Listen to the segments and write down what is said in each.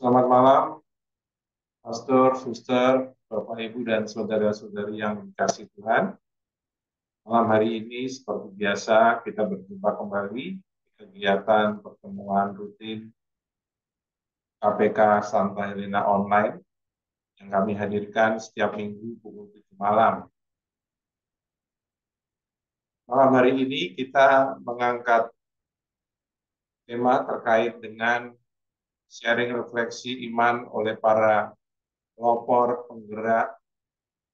Selamat malam, Pastor, Suster, Bapak, Ibu, dan saudara-saudari yang dikasih Tuhan. Malam hari ini, seperti biasa, kita berjumpa kembali di kegiatan pertemuan rutin KPK Santa Helena Online yang kami hadirkan setiap minggu pukul 7 malam. Malam hari ini kita mengangkat tema terkait dengan sharing refleksi iman oleh para pelopor penggerak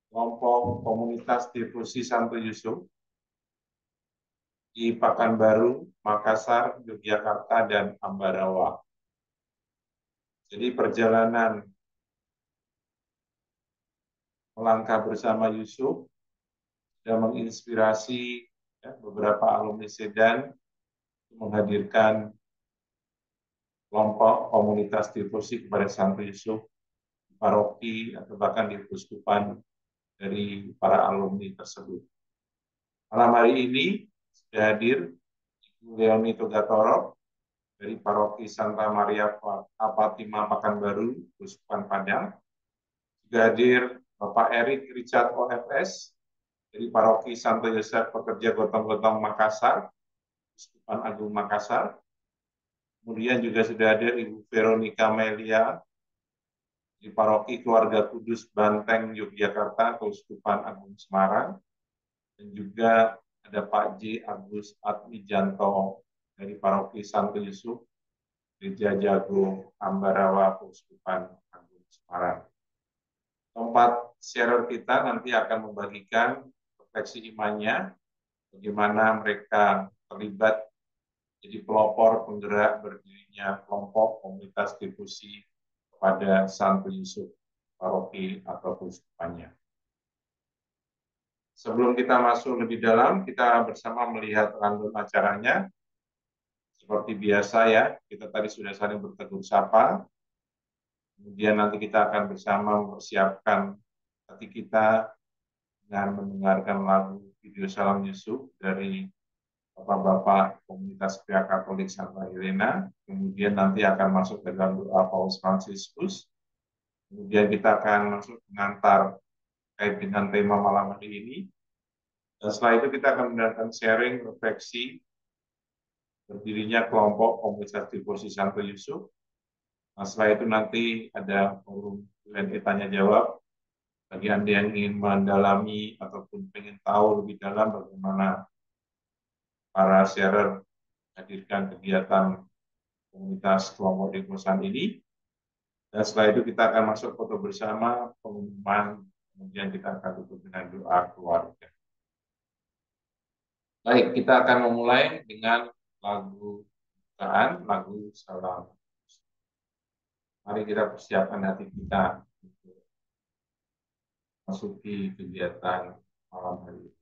kelompok komunitas devosi Santo Yusuf di Pekanbaru, Makassar, Yogyakarta, dan Ambarawa. Jadi perjalanan melangkah bersama Yusuf sudah menginspirasi beberapa alumni Sedan menghadirkan kelompok komunitas devosi kepada Santo Yusuf, paroki, atau bahkan di keuskupan dari para alumni tersebut. Malam hari ini sudah hadir Ibu Leoni Togatoro dari paroki Santa Maria Fatima Pekanbaru, Keuskupan Padang. Juga hadir Bapak Erik Richard OFS dari paroki Santo Yosef Pekerja Gotong-Gotong Makassar, Keuskupan Agung Makassar. Kemudian juga sudah hadir Ibu Veronica Melia di paroki Keluarga Kudus Banteng, Yogyakarta, Keuskupan Agung Semarang. Dan juga ada Pak J. Agus Atmijanto dari paroki Santo Yusuf, Gereja Jagung, Ambarawa, Keuskupan Agung Semarang. Keempat sharer kita nanti akan membagikan refleksi imannya, bagaimana mereka terlibat jadi pelopor penggerak berdirinya kelompok komunitas devosi kepada Santo Yusuf, paroki atau keuskupannya. Sebelum kita masuk lebih dalam, kita bersama melihat rundown acaranya. Seperti biasa ya, kita tadi sudah saling bertegur sapa. Kemudian nanti kita akan bersama mempersiapkan hati kita dengan mendengarkan lagu video Salam Yusuf dari Bapak-Bapak Komunitas Pria Katolik Santa Helena. Kemudian nanti akan masuk ke dalam doa Paus Fransiskus. Kemudian kita akan masuk pengantar terkait dengan tema malam hari ini. Dan setelah itu kita akan mendengarkan sharing, refleksi, berdirinya kelompok komunitas devosi Santo Yusuf. Nah, setelah itu nanti ada forum Q&A tanya jawab bagi Anda yang ingin mendalami ataupun ingin tahu lebih dalam bagaimana para sharer hadirkan kegiatan komunitas kelompok devosan ini. Dan setelah itu kita akan masuk foto bersama, pengumuman, kemudian kita akan tutup dengan doa keluarga. Baik, kita akan memulai dengan lagu bukaan, lagu Salam. Mari kita persiapkan hati kita untuk masuki kegiatan malam hari ini.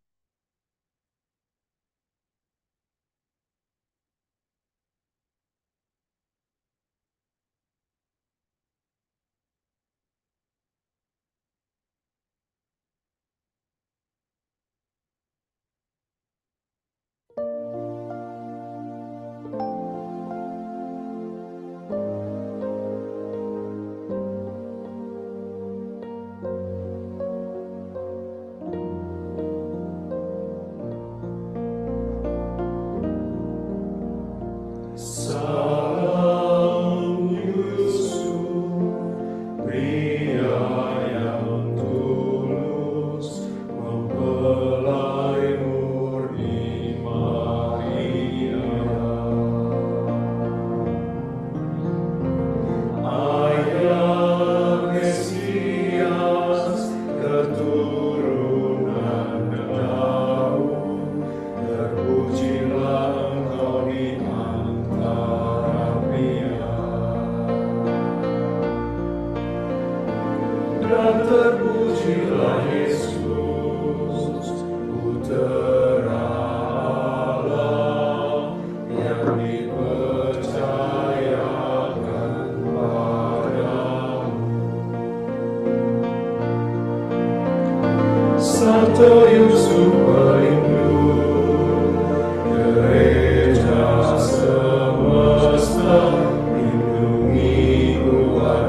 Santo Yusuf pelindung gereja semesta, lindungi keluarga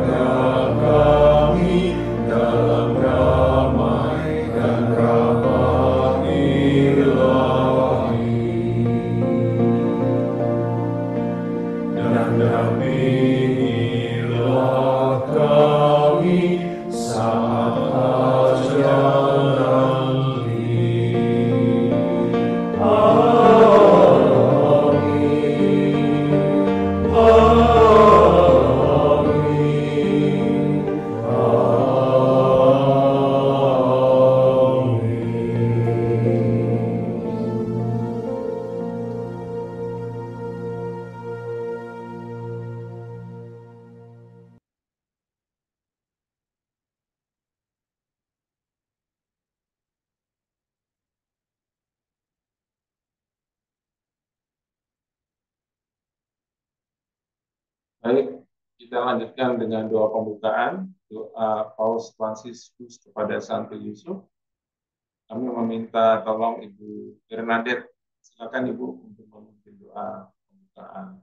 Baik, kita lanjutkan dengan doa pembukaan, doa Paus Fransiskus kepada Santo Yusuf. Kami meminta tolong Ibu Bernadette. Silakan Ibu untuk memimpin doa pembukaan.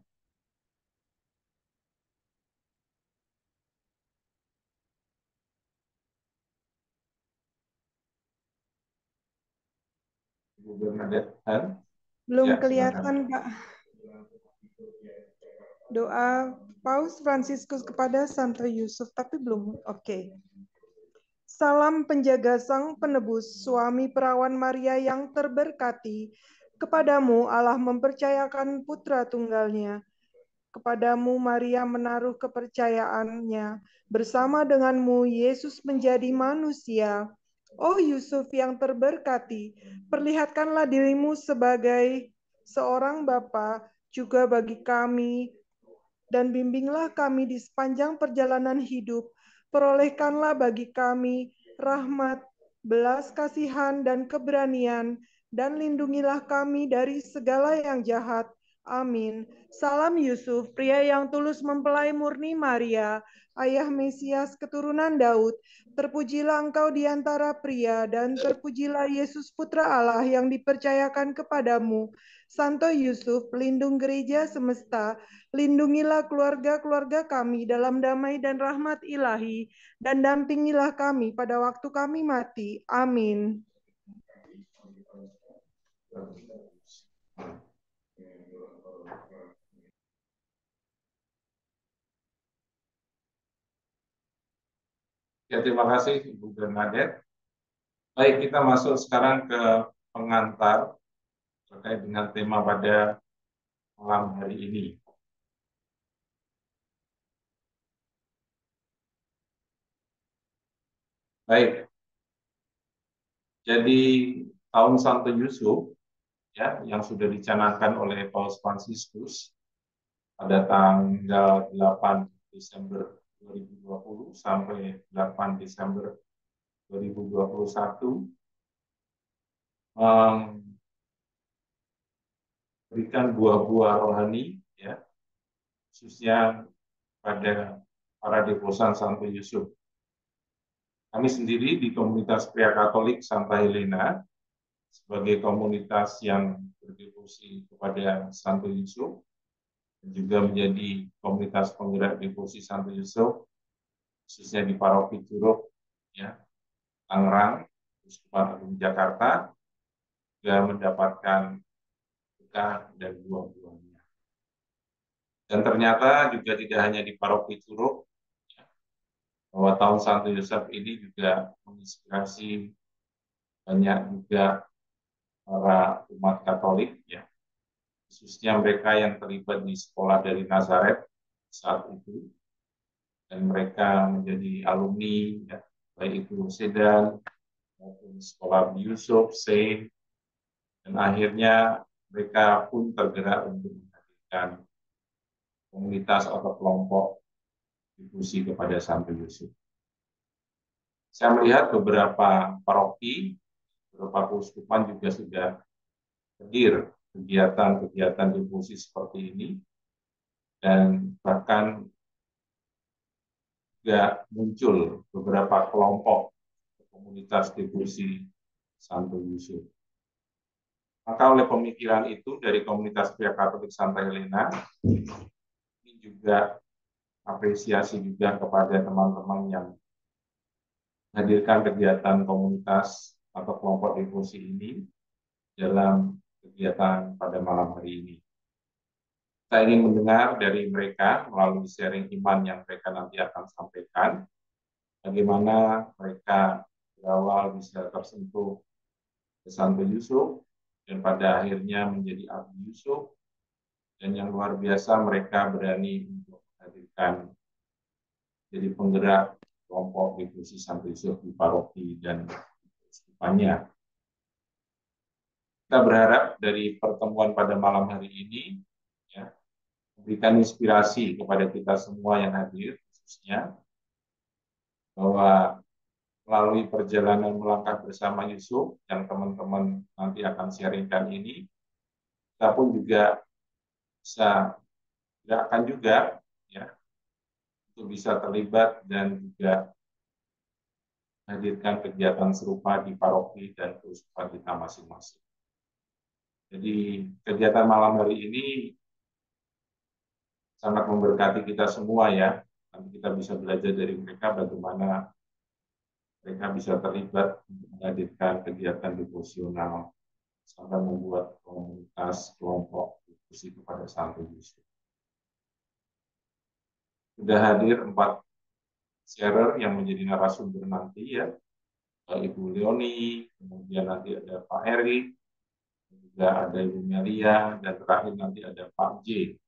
Ibu Bernadette Han. Belum Ya, kelihatan, silakan. Pak. Doa Paus Fransiskus kepada Santo Yusuf, tapi belum. Oke. Salam penjaga Sang Penebus, suami perawan Maria yang terberkati. Kepadamu Allah mempercayakan putra tunggalnya. Kepadamu Maria menaruh kepercayaannya. Bersama denganmu Yesus menjadi manusia. Oh Yusuf yang terberkati, perlihatkanlah dirimu sebagai seorang bapa juga bagi kami, dan bimbinglah kami di sepanjang perjalanan hidup. Perolehkanlah bagi kami rahmat, belas kasihan, dan keberanian, dan lindungilah kami dari segala yang jahat. Amin. Salam Yusuf, pria yang tulus mempelai murni Maria, ayah Mesias keturunan Daud. Terpujilah engkau di antara pria, dan terpujilah Yesus Putra Allah yang dipercayakan kepadamu. Santo Yusuf, pelindung gereja semesta, lindungilah keluarga-keluarga kami dalam damai dan rahmat ilahi, dan dampingilah kami pada waktu kami mati. Amin. Ya, terima kasih Ibu Bernadette. Baik, kita masuk sekarang ke pengantar terkait dengan tema pada malam hari ini. Baik, jadi tahun Santo Yusuf ya yang sudah dicanangkan oleh Paus Fransiskus pada tanggal 8 Desember 2020 sampai 8 Desember 2021 memberikan buah-buah rohani ya khususnya pada para devosan Santo Yusuf. Kami sendiri di komunitas pria Katolik Santa Helena sebagai komunitas yang berdevosi kepada Santo Yusuf dan juga menjadi komunitas penggerak devosi Santo Yusuf khususnya di Paroki Curug ya Tangerang, Uskupan Agung Jakarta juga mendapatkan berkah dan buah-buahnya. Dan ternyata juga tidak hanya di Paroki Curug bahwa tahun Santo Yusuf ini juga menginspirasi banyak juga para umat Katolik ya, khususnya mereka yang terlibat di sekolah dari Nazaret saat itu, dan mereka menjadi alumni ya, baik itu Sedan maupun sekolah Yusuf, Saint, dan akhirnya mereka pun tergerak untuk menghadirkan komunitas atau kelompok difusi kepada Santo Yusuf. Saya melihat beberapa paroki, beberapa keuskupan juga sudah hadir kegiatan-kegiatan difusi seperti ini, dan bahkan juga muncul beberapa kelompok komunitas difusi Santo Yusuf. Maka oleh pemikiran itu dari komunitas pria Katolik Santa Helena, ini juga apresiasi juga kepada teman-teman yang menghadirkan kegiatan komunitas atau kelompok devosi ini dalam kegiatan pada malam hari ini. Saya ingin mendengar dari mereka melalui sharing iman yang mereka nanti akan sampaikan, bagaimana mereka berawal bisa tersentuh ke Santo Yusuf dan pada akhirnya menjadi abdi Yusuf, dan yang luar biasa mereka berani untuk menghadirkan jadi penggerak kelompok devosi Santo Yusuf di paroki dan keuskupannya. Kita berharap dari pertemuan pada malam hari ini ya, memberikan inspirasi kepada kita semua yang hadir, khususnya bahwa melalui perjalanan melangkah bersama Yusuf yang teman-teman nanti akan sharingkan ini, kita pun juga bisa gerakan juga ya untuk bisa terlibat dan juga menghadirkan kegiatan serupa di paroki dan keuskupan kita masing-masing. Jadi kegiatan malam hari ini sangat memberkati kita semua ya. Nanti kita bisa belajar dari mereka bagaimana mereka bisa terlibat untuk menghadirkan kegiatan devosional sampai membuat komunitas kelompok diskusi kepada Santo Yusuf. Sudah hadir 4 sharer yang menjadi narasumber nanti ya, Ibu Leoni, kemudian nanti ada Pak Erik, juga ada Ibu Melia, dan terakhir nanti ada Pak J.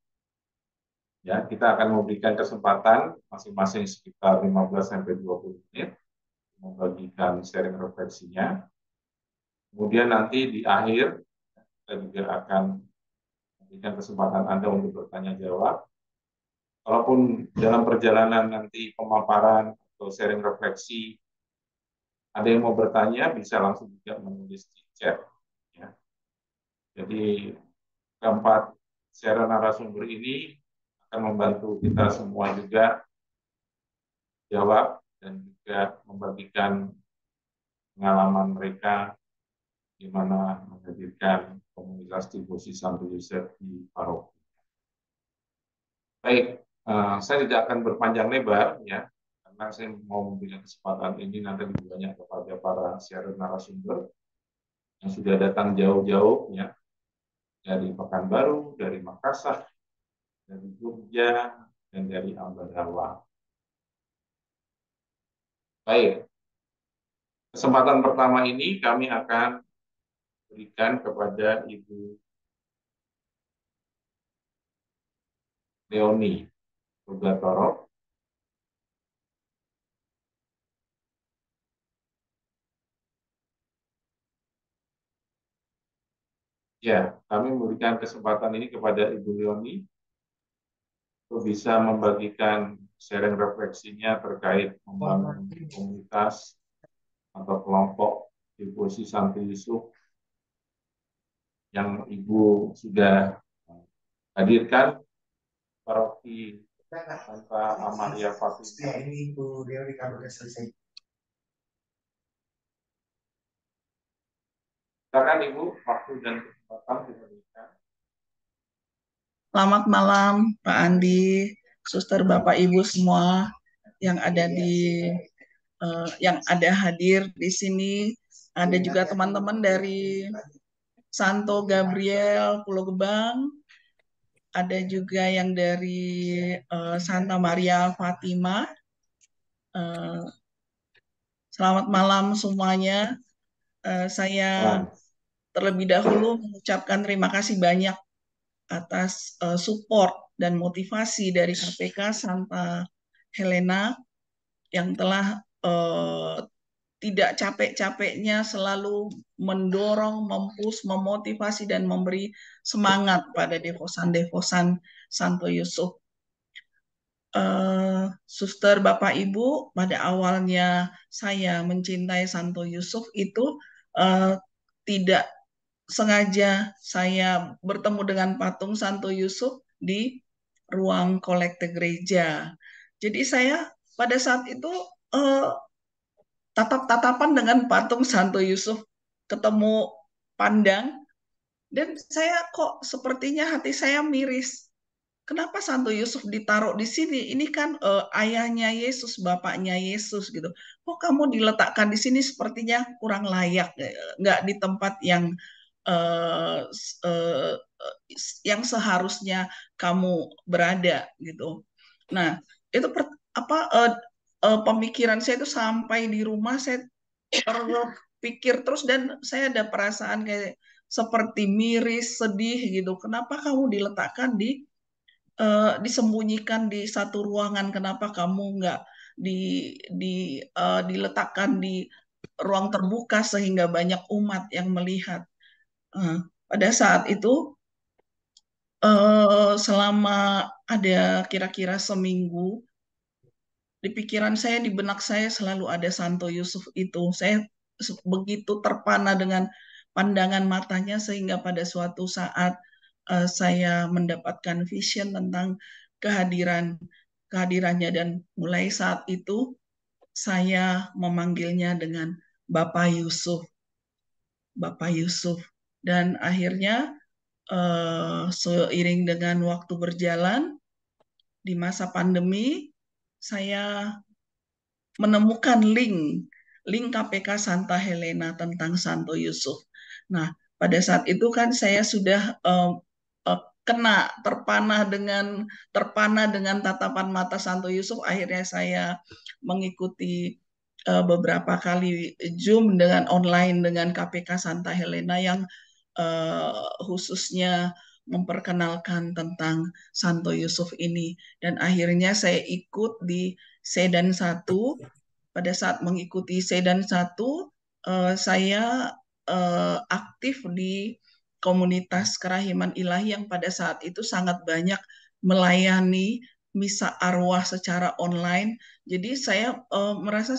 Ya, kita akan memberikan kesempatan masing-masing sekitar 15-20 menit membagikan sharing refleksinya. Kemudian nanti di akhir kita juga akan memberikan kesempatan Anda untuk bertanya jawab. Kalaupun dalam perjalanan nanti pemaparan atau sharing refleksi ada yang mau bertanya, bisa langsung juga menulis di chat. Ya. Jadi keempat sharer narasumber ini akan membantu kita semua juga jawab dan juga membagikan pengalaman mereka di mana menghadirkan komunitas devosi Santo Yusuf di paroki. Baik, saya tidak akan berpanjang lebar ya, karena saya mau memberikan kesempatan ini nanti lebih banyak kepada para sharer narasumber yang sudah datang jauh-jauh ya, dari Pekanbaru, dari Makassar, dari Jogja, dan dari Ambarawa. Baik, kesempatan pertama ini kami akan berikan kepada Ibu Leoni Rugatoro. Ya, kami memberikan kesempatan ini kepada Ibu Leoni untuk bisa membagikan sharing refleksinya terkait membangun komunitas atau kelompok devosi Santo Yusuf yang Ibu sudah hadirkan paroki Santa Amalia Fatima. Silakan Ibu, waktu dan kesempatan diberikan. Selamat malam Pak Andi, Suster, Bapak Ibu semua yang ada hadir di sini. Ada juga teman-teman dari Santo Gabriel Pulau Gebang. Ada juga yang dari Santa Maria Fatima. Selamat malam semuanya. Saya terlebih dahulu mengucapkan terima kasih banyak atas support dan motivasi dari KPK Santa Helena yang telah tidak capek-capeknya selalu mendorong, mempush, memotivasi, dan memberi semangat pada devosan-devosan Santo Yusuf. Suster, Bapak, Ibu, pada awalnya saya mencintai Santo Yusuf itu tidak sengaja saya bertemu dengan patung Santo Yusuf di ruang kolekte gereja. Jadi saya pada saat itu tatap-tatapan dengan patung Santo Yusuf, ketemu pandang, dan saya kok sepertinya hati saya miris. Kenapa Santo Yusuf ditaruh di sini? Ini kan ayahnya Yesus, bapaknya Yesus gitu. Kok kamu diletakkan di sini sepertinya kurang layak, nggak di tempat yang seharusnya kamu berada gitu. Nah, itu pemikiran saya itu sampai di rumah saya berpikir terus dan saya ada perasaan kayak seperti miris, sedih gitu. Kenapa kamu diletakkan disembunyikan di satu ruangan? Kenapa kamu nggak diletakkan di ruang terbuka sehingga banyak umat yang melihat? Pada saat itu selama ada kira-kira seminggu di pikiran saya, di benak saya selalu ada Santo Yusuf itu. Saya begitu terpana dengan pandangan matanya sehingga pada suatu saat saya mendapatkan vision tentang kehadiran kehadirannya, dan mulai saat itu saya memanggilnya dengan Bapak Yusuf. Bapak Yusuf. Dan akhirnya seiring dengan waktu berjalan, di masa pandemi, saya menemukan link KPK Santa Helena tentang Santo Yusuf. Nah, pada saat itu kan saya sudah terpana dengan tatapan mata Santo Yusuf. Akhirnya saya mengikuti beberapa kali Zoom dengan online dengan KPK Santa Helena yang khususnya memperkenalkan tentang Santo Yusuf ini. Dan akhirnya saya ikut di Sedan 1. Pada saat mengikuti Sedan 1, saya aktif di komunitas Kerahiman Ilahi yang pada saat itu sangat banyak melayani misa arwah secara online. Jadi saya merasa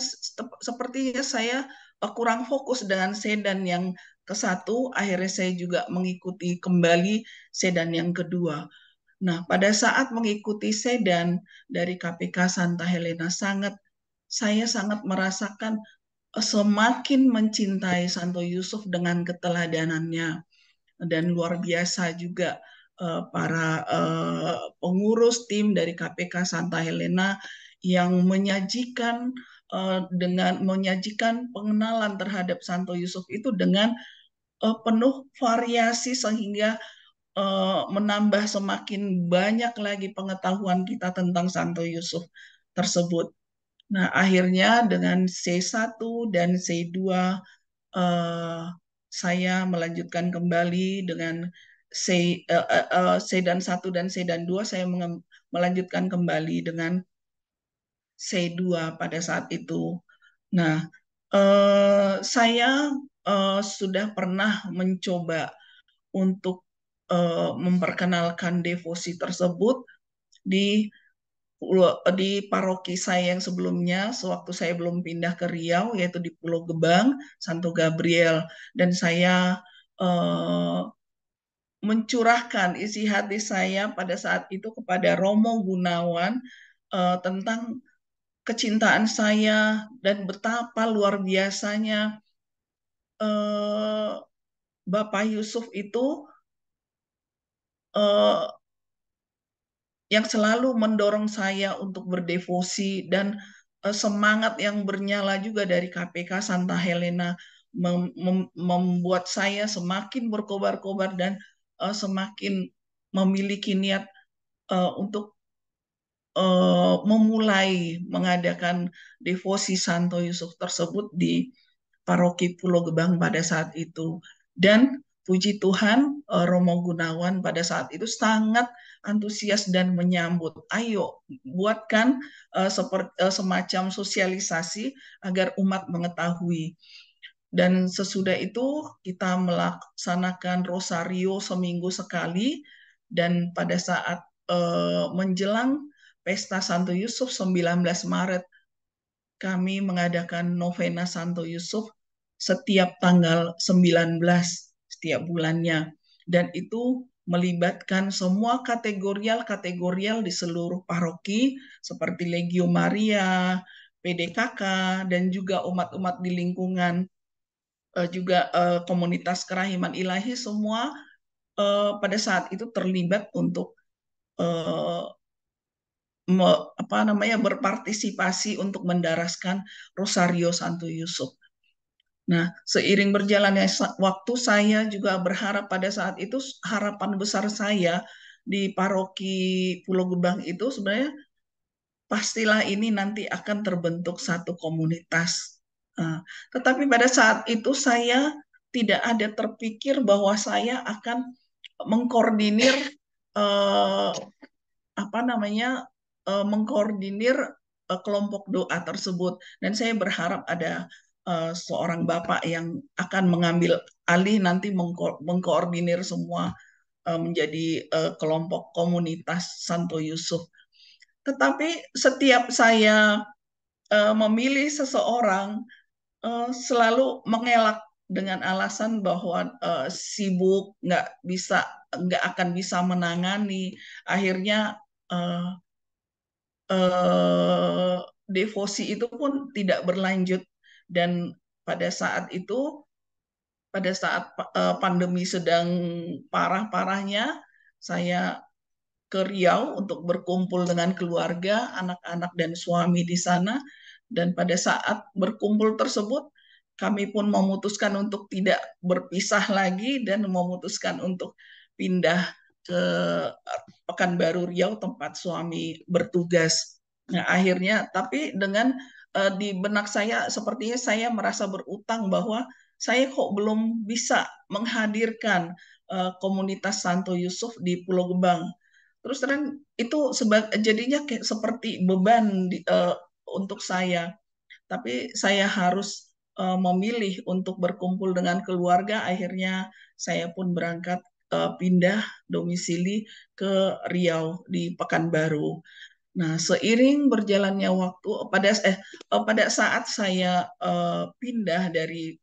sepertinya saya kurang fokus dengan Sedan yang ke-1. Akhirnya saya juga mengikuti kembali Sedan yang kedua. Nah, pada saat mengikuti Sedan dari KPK Santa Helena, saya sangat merasakan semakin mencintai Santo Yusuf dengan keteladanannya. Dan luar biasa juga para pengurus tim dari KPK Santa Helena yang menyajikan pengenalan terhadap Santo Yusuf itu dengan penuh variasi, sehingga menambah semakin banyak lagi pengetahuan kita tentang Santo Yusuf tersebut. Nah, akhirnya dengan C1 dan C2 saya melanjutkan kembali dengan Sedan 1 dan Sedan 2, saya melanjutkan kembali dengan C2 pada saat itu. Nah, saya sudah pernah mencoba untuk memperkenalkan devosi tersebut di paroki saya yang sebelumnya, sewaktu saya belum pindah ke Riau, yaitu di Pulau Gebang, Santo Gabriel. Dan saya mencurahkan isi hati saya pada saat itu kepada Romo Gunawan tentang kecintaan saya dan betapa luar biasanya Bapak Yusuf itu yang selalu mendorong saya untuk berdevosi, dan semangat yang bernyala juga dari KPK Santa Helena membuat saya semakin berkobar-kobar dan semakin memiliki niat untuk memulai mengadakan devosi Santo Yusuf tersebut di Paroki Pulau Gebang pada saat itu. Dan puji Tuhan, Romo Gunawan pada saat itu sangat antusias dan menyambut. Ayo, buatkan semacam sosialisasi agar umat mengetahui. Dan sesudah itu kita melaksanakan rosario seminggu sekali, dan pada saat menjelang Pesta Santo Yusuf 19 Maret, kami mengadakan novena Santo Yusuf setiap tanggal 19 setiap bulannya. Dan itu melibatkan semua kategorial di seluruh paroki seperti Legio Maria, PDKK, dan juga umat-umat di lingkungan, juga komunitas Kerahiman Ilahi, semua pada saat itu terlibat untuk berpartisipasi untuk mendaraskan Rosario Santo Yusuf. Nah, seiring berjalannya waktu, saya juga berharap pada saat itu, harapan besar saya di Paroki Pulau Gebang itu sebenarnya pastilah ini nanti akan terbentuk satu komunitas. Tetapi pada saat itu saya tidak ada terpikir bahwa saya akan mengkoordinir mengkoordinir kelompok doa tersebut. Dan saya berharap ada seorang bapak yang akan mengambil alih nanti mengkoordinir semua menjadi kelompok komunitas Santo Yusuf. Tetapi setiap saya memilih seseorang, selalu mengelak dengan alasan bahwa sibuk, nggak akan bisa menangani. Akhirnya devosi itu pun tidak berlanjut. Dan pada saat itu, pada saat pandemi sedang parah-parahnya, saya ke Riau untuk berkumpul dengan keluarga, anak-anak dan suami di sana. Dan pada saat berkumpul tersebut, kami pun memutuskan untuk tidak berpisah lagi dan memutuskan untuk pindah ke Pekanbaru Riau tempat suami bertugas. Nah, akhirnya tapi dengan di benak saya sepertinya saya merasa berutang bahwa saya kok belum bisa menghadirkan komunitas Santo Yusuf di Pulau Gebang. Terus terang itu jadinya kayak seperti beban untuk saya. Tapi saya harus memilih untuk berkumpul dengan keluarga. Akhirnya saya pun berangkat pindah domisili ke Riau di Pekanbaru. Nah, seiring berjalannya waktu pada saat saya pindah dari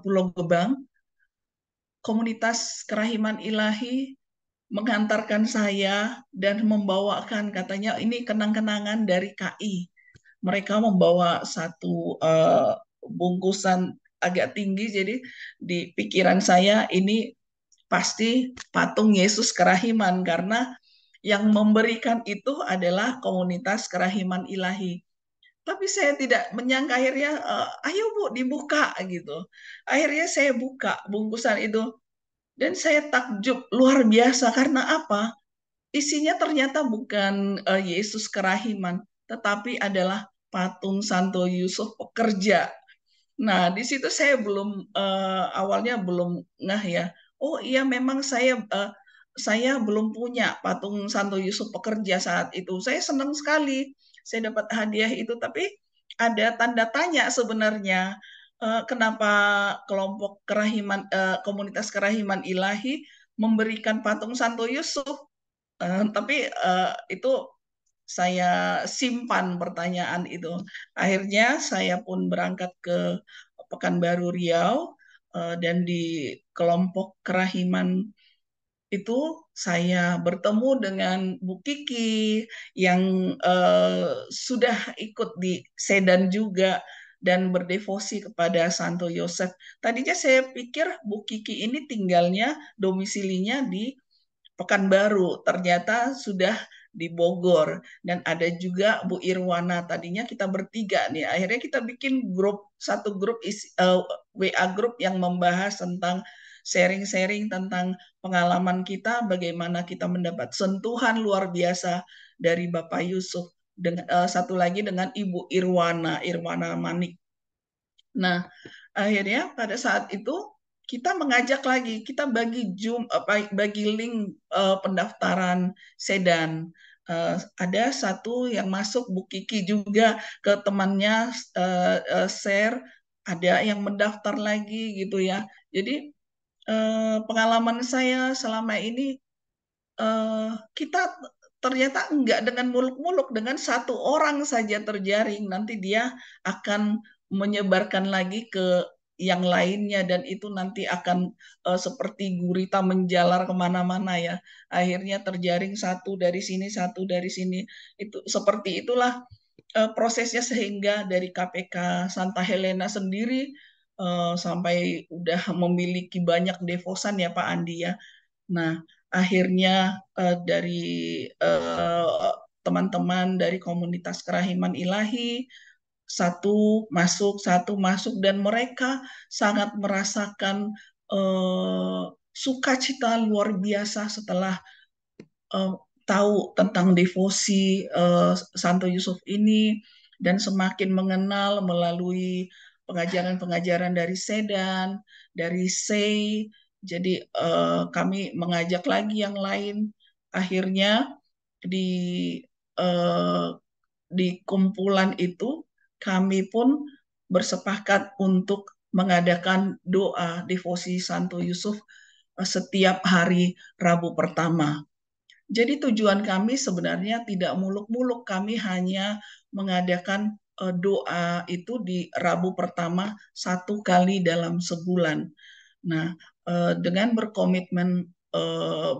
Pulau Gebang, komunitas Kerahiman Ilahi mengantarkan saya dan membawakan, katanya ini kenang-kenangan dari KI. Mereka membawa satu bungkusan agak tinggi, jadi di pikiran saya ini pasti patung Yesus Kerahiman, karena yang memberikan itu adalah komunitas Kerahiman Ilahi. Tapi saya tidak menyangka, akhirnya ayo Bu dibuka gitu. Akhirnya saya buka bungkusan itu dan saya takjub luar biasa. Karena apa? Isinya ternyata bukan Yesus Kerahiman, tetapi adalah patung Santo Yusuf Pekerja. Nah, di situ saya belum awalnya belum ngeh ya. Oh iya, memang saya belum punya patung Santo Yusuf Pekerja saat itu. Saya senang sekali saya dapat hadiah itu, tapi ada tanda tanya sebenarnya. Kenapa kelompok komunitas Kerahiman Ilahi memberikan patung Santo Yusuf? Tapi itu saya simpan pertanyaan itu. Akhirnya saya pun berangkat ke Pekanbaru Riau, dan di kelompok Kerahiman itu saya bertemu dengan Bu Kiki yang sudah ikut di Sedan juga dan berdevosi kepada Santo Yosef. Tadinya saya pikir Bu Kiki ini tinggalnya domisilinya di Pekanbaru, ternyata sudah di Bogor. Dan ada juga Bu Irwana, tadinya kita bertiga nih, akhirnya kita bikin satu grup WA grup yang membahas tentang sharing-sharing tentang pengalaman kita, bagaimana kita mendapat sentuhan luar biasa dari Bapak Yusuf. Satu lagi dengan Ibu Irwana Manik. Nah, akhirnya pada saat itu kita mengajak lagi, kita bagi link pendaftaran Sedan. Ada satu yang masuk, Bu Kiki juga ke temannya share, ada yang mendaftar lagi gitu ya. Jadi pengalaman saya selama ini, kita ternyata enggak dengan muluk-muluk, dengan satu orang saja terjaring, nanti dia akan menyebarkan lagi ke yang lainnya, dan itu nanti akan seperti gurita menjalar kemana-mana ya. Akhirnya terjaring satu dari sini, satu dari sini. Itu seperti itulah prosesnya, sehingga dari KPK Santa Helena sendiri sampai udah memiliki banyak devosan ya Pak Andi ya. Nah, akhirnya dari teman-teman dari komunitas Kerahiman Ilahi, satu masuk, dan mereka sangat merasakan sukacita luar biasa setelah tahu tentang devosi Santo Yusuf ini, dan semakin mengenal melalui pengajaran-pengajaran dari Sedan, dari SEI. Jadi kami mengajak lagi yang lain. Akhirnya di kumpulan itu kami pun bersepakat untuk mengadakan doa devosi Santo Yusuf setiap hari Rabu pertama. Jadi tujuan kami sebenarnya tidak muluk-muluk, kami hanya mengadakan doa itu di Rabu pertama 1 kali dalam sebulan. Nah, dengan berkomitmen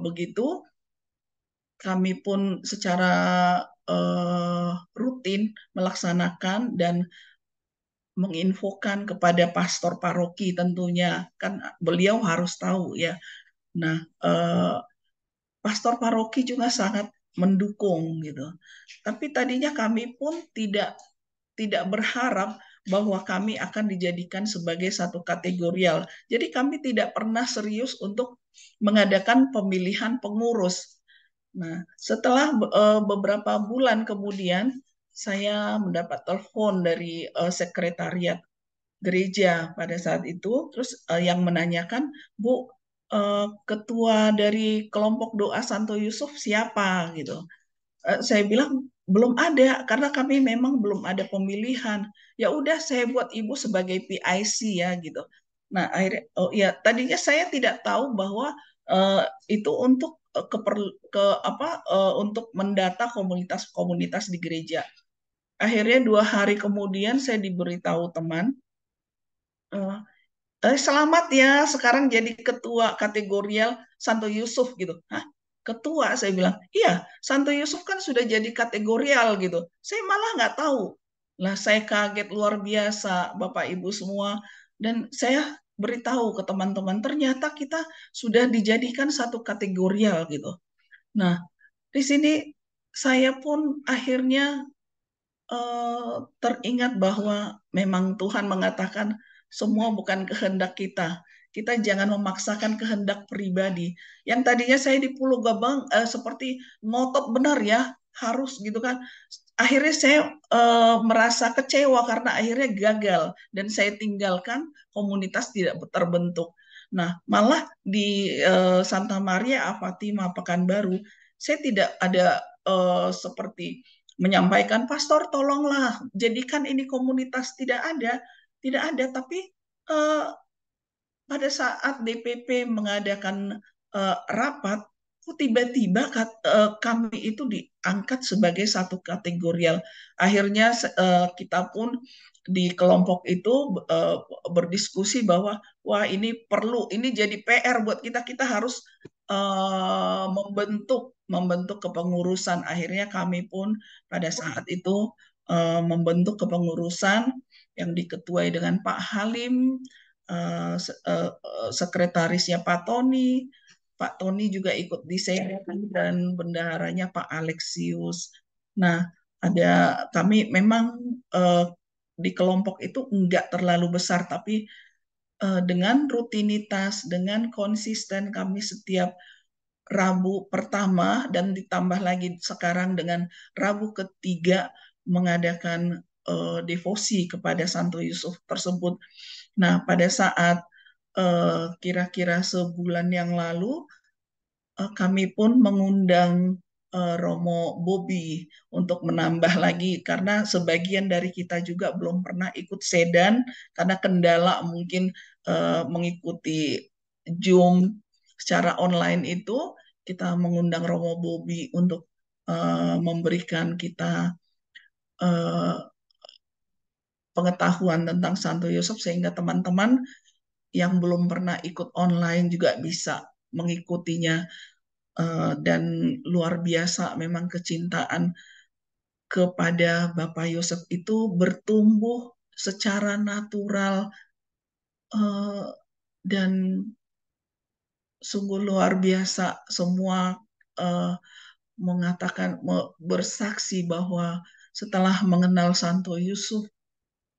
begitu, kami pun secara rutin melaksanakan dan menginfokan kepada pastor paroki tentunya, kan beliau harus tahu ya. Nah, pastor paroki juga sangat mendukung gitu. Tapi tadinya kami pun tidak berharap bahwa kami akan dijadikan sebagai satu kategorial. Jadi kami tidak pernah serius untuk mengadakan pemilihan pengurus. Nah, setelah beberapa bulan kemudian saya mendapat telepon dari sekretariat gereja pada saat itu, terus yang menanyakan, Bu, ketua dari kelompok doa Santo Yusuf siapa gitu. Saya bilang belum ada karena kami memang belum ada pemilihan. Ya udah saya buat ibu sebagai PIC ya gitu. Nah akhirnya oh ya tadinya saya tidak tahu bahwa itu untuk untuk mendata komunitas-komunitas di gereja. Akhirnya 2 hari kemudian saya diberitahu teman, selamat ya sekarang jadi ketua kategorial Santo Yusuf gitu. Hah? Ketua, saya bilang, iya Santo Yusuf kan sudah jadi kategorial gitu. Saya malah nggak tahu. Lah saya kaget luar biasa Bapak Ibu semua. Dan saya beritahu ke teman-teman, ternyata kita sudah dijadikan satu kategorial gitu. Nah, di sini saya pun akhirnya teringat bahwa memang Tuhan mengatakan semua bukan kehendak kita. Kita jangan memaksakan kehendak pribadi. Yang tadinya saya di Pulau Gabang seperti ngotot benar ya, harus gitu kan. Akhirnya saya merasa kecewa karena akhirnya gagal dan saya tinggalkan, komunitas tidak terbentuk. Nah, malah di Santa Maria a Fatima Pekanbaru, saya tidak ada seperti menyampaikan, pastor tolonglah jadikan ini komunitas, tidak ada. Tapi pada saat DPP mengadakan rapat, tiba-tiba kami itu diangkat sebagai satu kategorial. Akhirnya kita pun di kelompok itu berdiskusi bahwa wah ini perlu, ini jadi PR buat kita, kita harus membentuk kepengurusan. Akhirnya kami pun pada saat itu membentuk kepengurusan yang diketuai dengan Pak Halim, sekretarisnya Pak Tony juga ikut di sini dan bendaharanya Pak Alexius. Nah, kami memang di kelompok itu enggak terlalu besar, tapi dengan rutinitas, dengan konsisten kami setiap Rabu pertama dan ditambah lagi sekarang dengan Rabu ketiga mengadakan devosi kepada Santo Yusuf tersebut. Nah, pada saat kira-kira sebulan yang lalu kami pun mengundang Romo Bobi untuk menambah lagi karena sebagian dari kita juga belum pernah ikut sedan karena kendala mungkin mengikuti Zoom secara online itu. Kita mengundang Romo Bobi untuk memberikan kita pengetahuan tentang Santo Yusuf sehingga teman-teman yang belum pernah ikut online juga bisa mengikutinya. Dan luar biasa memang kecintaan kepada Bapak Yosef itu bertumbuh secara natural dan sungguh luar biasa. Semua mengatakan, bersaksi bahwa setelah mengenal Santo Yusuf,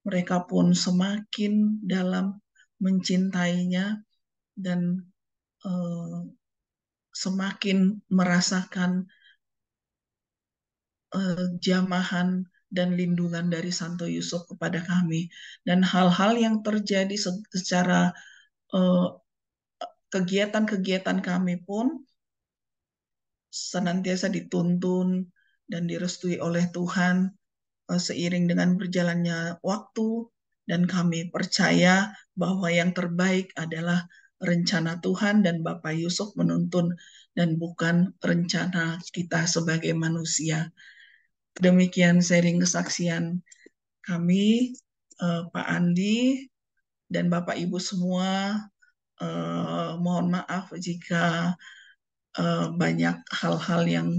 mereka pun semakin dalam mencintainya dan semakin merasakan jamahan dan lindungan dari Santo Yusuf kepada kami. Dan hal-hal yang terjadi secara kegiatan-kegiatan kami pun senantiasa dituntun dan direstui oleh Tuhan seiring dengan berjalannya waktu, dan kami percaya bahwa yang terbaik adalah rencana Tuhan dan Bapak Yusuf menuntun dan bukan rencana kita sebagai manusia. Demikian sharing kesaksian kami, Pak Andi dan Bapak Ibu semua. Mohon maaf jika banyak hal-hal yang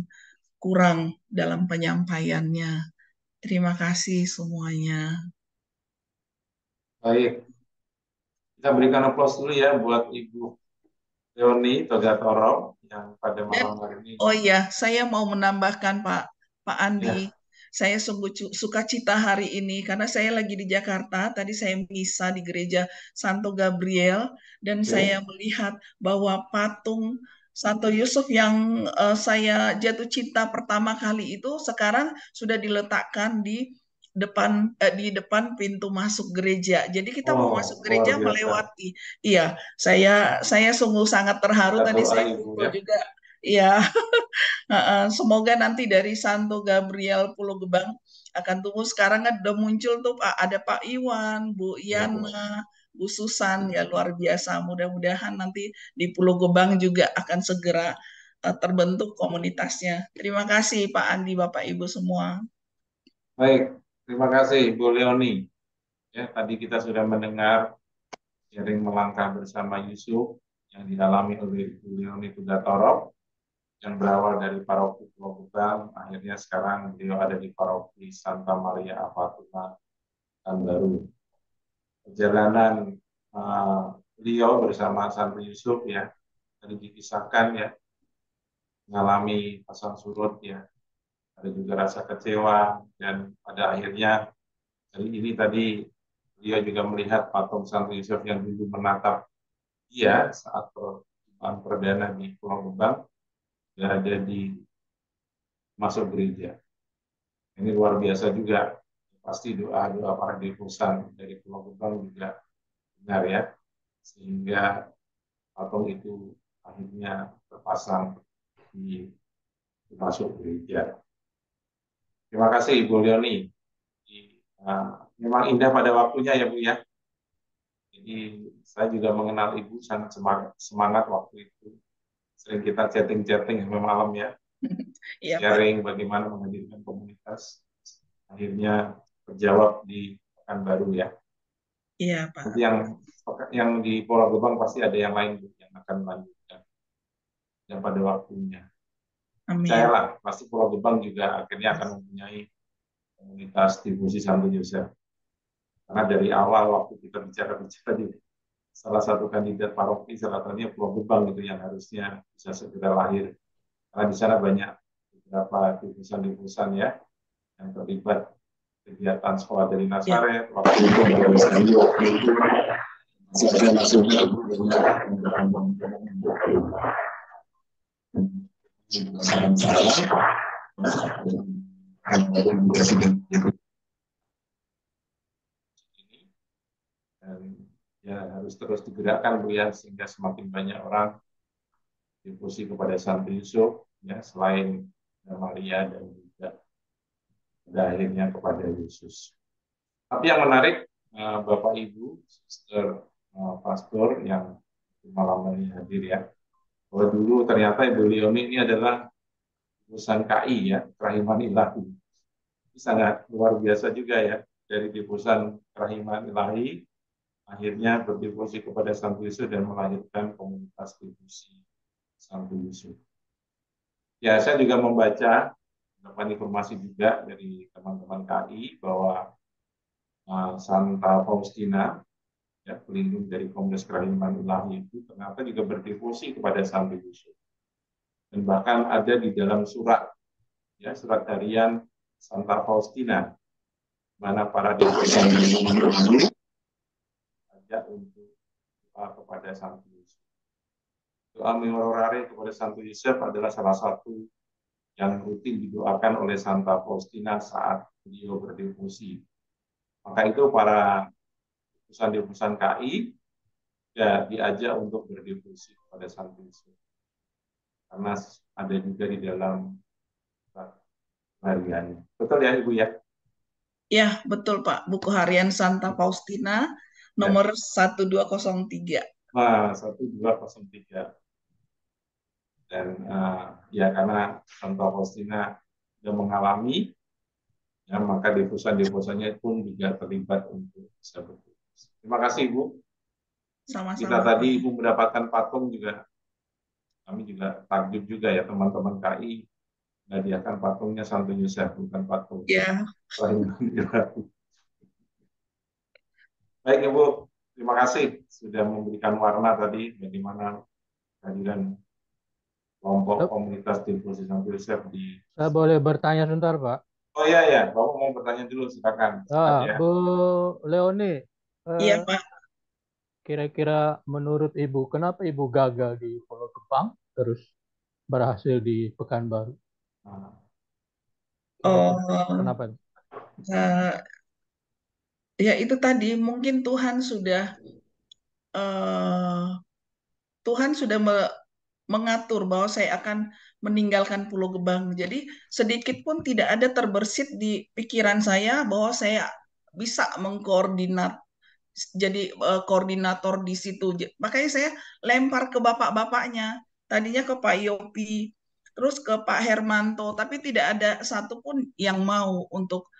kurang dalam penyampaiannya. Terima kasih semuanya. Baik, kita berikan aplaus dulu ya buat Ibu Leoni Togatoro yang pada Dan malam hari ini. oh iya, saya mau menambahkan Pak Ya, Andi, saya sungguh sukacita hari ini karena saya lagi di Jakarta. Tadi saya misa di gereja Santo Gabriel dan oke. saya melihat bahwa patung Santo Yusuf yang saya jatuh cinta pertama kali itu sekarang sudah diletakkan di depan pintu masuk gereja. Jadi kita mau masuk Oh, luar gereja biasa. melewati. Iya, saya sungguh sangat terharu. Kita Tadi doa saya Ibu foto ya. juga. Iya, semoga nanti dari Santo Gabriel Pulau Gebang akan tumbuh. Sekarang kan udah muncul tuh ada Pak Iwan, Bu Ya, Bu. Yana, Bu Susan, ya luar biasa. Mudah-mudahan nanti di Pulau Gebang juga akan segera terbentuk komunitasnya. Terima kasih Pak Andi, Bapak Ibu semua. Baik, terima kasih Ibu Leoni. Ya, tadi kita sudah mendengar sharing melangkah bersama Yusuf yang dialami oleh Ibu Leoni Tugatoro yang berawal dari paroki Pulau Gebang, akhirnya sekarang beliau ada di paroki Santa Maria Apatuna Baru. Perjalanan beliau bersama Santo Yusuf ya, tadi dikisahkan ya, mengalami pasang surut ya, ada juga rasa kecewa dan pada akhirnya hari ini tadi beliau juga melihat patung Santo Yusuf yang dulu menatap dia saat perjumpaan perdana di Pulau Gebang berada di masuk gereja. Ini luar biasa juga. Pasti doa-doa para devosan dari Pulau Gebang juga benar ya. Sehingga patung itu akhirnya terpasang di masuk gereja. Terima kasih Ibu Leoni. Memang indah pada waktunya ya Bu ya. Jadi saya juga mengenal Ibu sangat semangat waktu itu. Sering kita chatting-chatting sampai malam ya. Iya Pak. Sharing bagaimana menghadirkan komunitas. Akhirnya terjawab di Pekanbaru ya. Iya Nanti Pak. yang di Pulau Gebang pasti ada yang lain yang akan melanjutkan dan pada waktunya. Amin. Percayalah, pasti Pulau Gebang juga akhirnya akan mempunyai komunitas difusi Santo Yosef. Karena dari awal waktu kita bicara-bicara di salah satu kandidat paroki, salah satunya Pulau Gebang itu yang harusnya bisa segera lahir. Karena di sana banyak beberapa difusan-difusan ya yang terlibat kegiatan sekolah dari Ya. Nazaret, waktu itu saya masuk dan ya harus terus digerakkan Bu ya sehingga semakin banyak orang difusi kepada Santo Yusuf ya selain Maria dan juga pada akhirnya kepada Yesus. Tapi yang menarik Bapak Ibu, Sister Pastor yang malam ini hadir ya, bahwa dulu ternyata Ibu Leoni ini adalah lulusan KI ya, Kerahiman Ilahi. Ini sangat luar biasa juga ya, dari difusan Kerahiman Ilahi, akhirnya berdifusi kepada Santo Yusuf dan melahirkan komunitas difusi Santo Yusuf. Ya, saya juga membaca, dapat informasi juga dari teman-teman KI bahwa Santa Faustina, ya, pelindung dari Komunitas Kerahiman Ilahi itu ternyata juga berdevosi kepada Santo Yusuf. Dan bahkan ada di dalam surat, ya, surat harian Santa Faustina, mana para devosan ajak untuk doa kepada Santo Yusuf. Doa memorare kepada Santo Yusuf adalah salah satu yang rutin didoakan oleh Santa Faustina saat beliau berdevosi. Maka itu para devosan KI ya diajak untuk berdevosi kepada Santo Yusuf. Karena ada juga di dalam hariannya. Betul ya Ibu ya? Ya, betul Pak. Buku harian Santa Faustina Ya. nomor 1203. Nah, 1203. Dan ya karena Santa Faustina sudah mengalami, ya maka devosan-devosannya pun juga terlibat untuk bisa berdevosi. Terima kasih Ibu. Kita Sama-sama tadi Pak. Ibu mendapatkan patung juga, kami juga takjub juga ya teman-teman KI menghadiahkan patungnya Santo Yosef, bukan patung Ya, kelahiran di Ratu. Baik Ibu, terima kasih sudah memberikan warna tadi bagaimana kehadiran kelompok komunitas tim Posisi Santo Yosef di. Saya boleh bertanya sebentar, Pak? Oh iya ya, Bapak mau bertanya dulu, silakan. Ya. Bu Leoni, iya Pak. kira-kira menurut Ibu, kenapa Ibu gagal di Pulau Gebang, terus berhasil di Pekanbaru? Nah, Oh, Kenapa? eh, ya itu tadi mungkin eh, Tuhan sudah mengatur bahwa saya akan meninggalkan Pulau Gebang. Jadi sedikit pun tidak ada terbersit di pikiran saya bahwa saya bisa mengkoordinat jadi koordinator di situ. Makanya saya lempar ke bapak-bapaknya. Tadinya ke Pak Yopi, terus ke Pak Hermanto, tapi tidak ada satupun yang mau untuk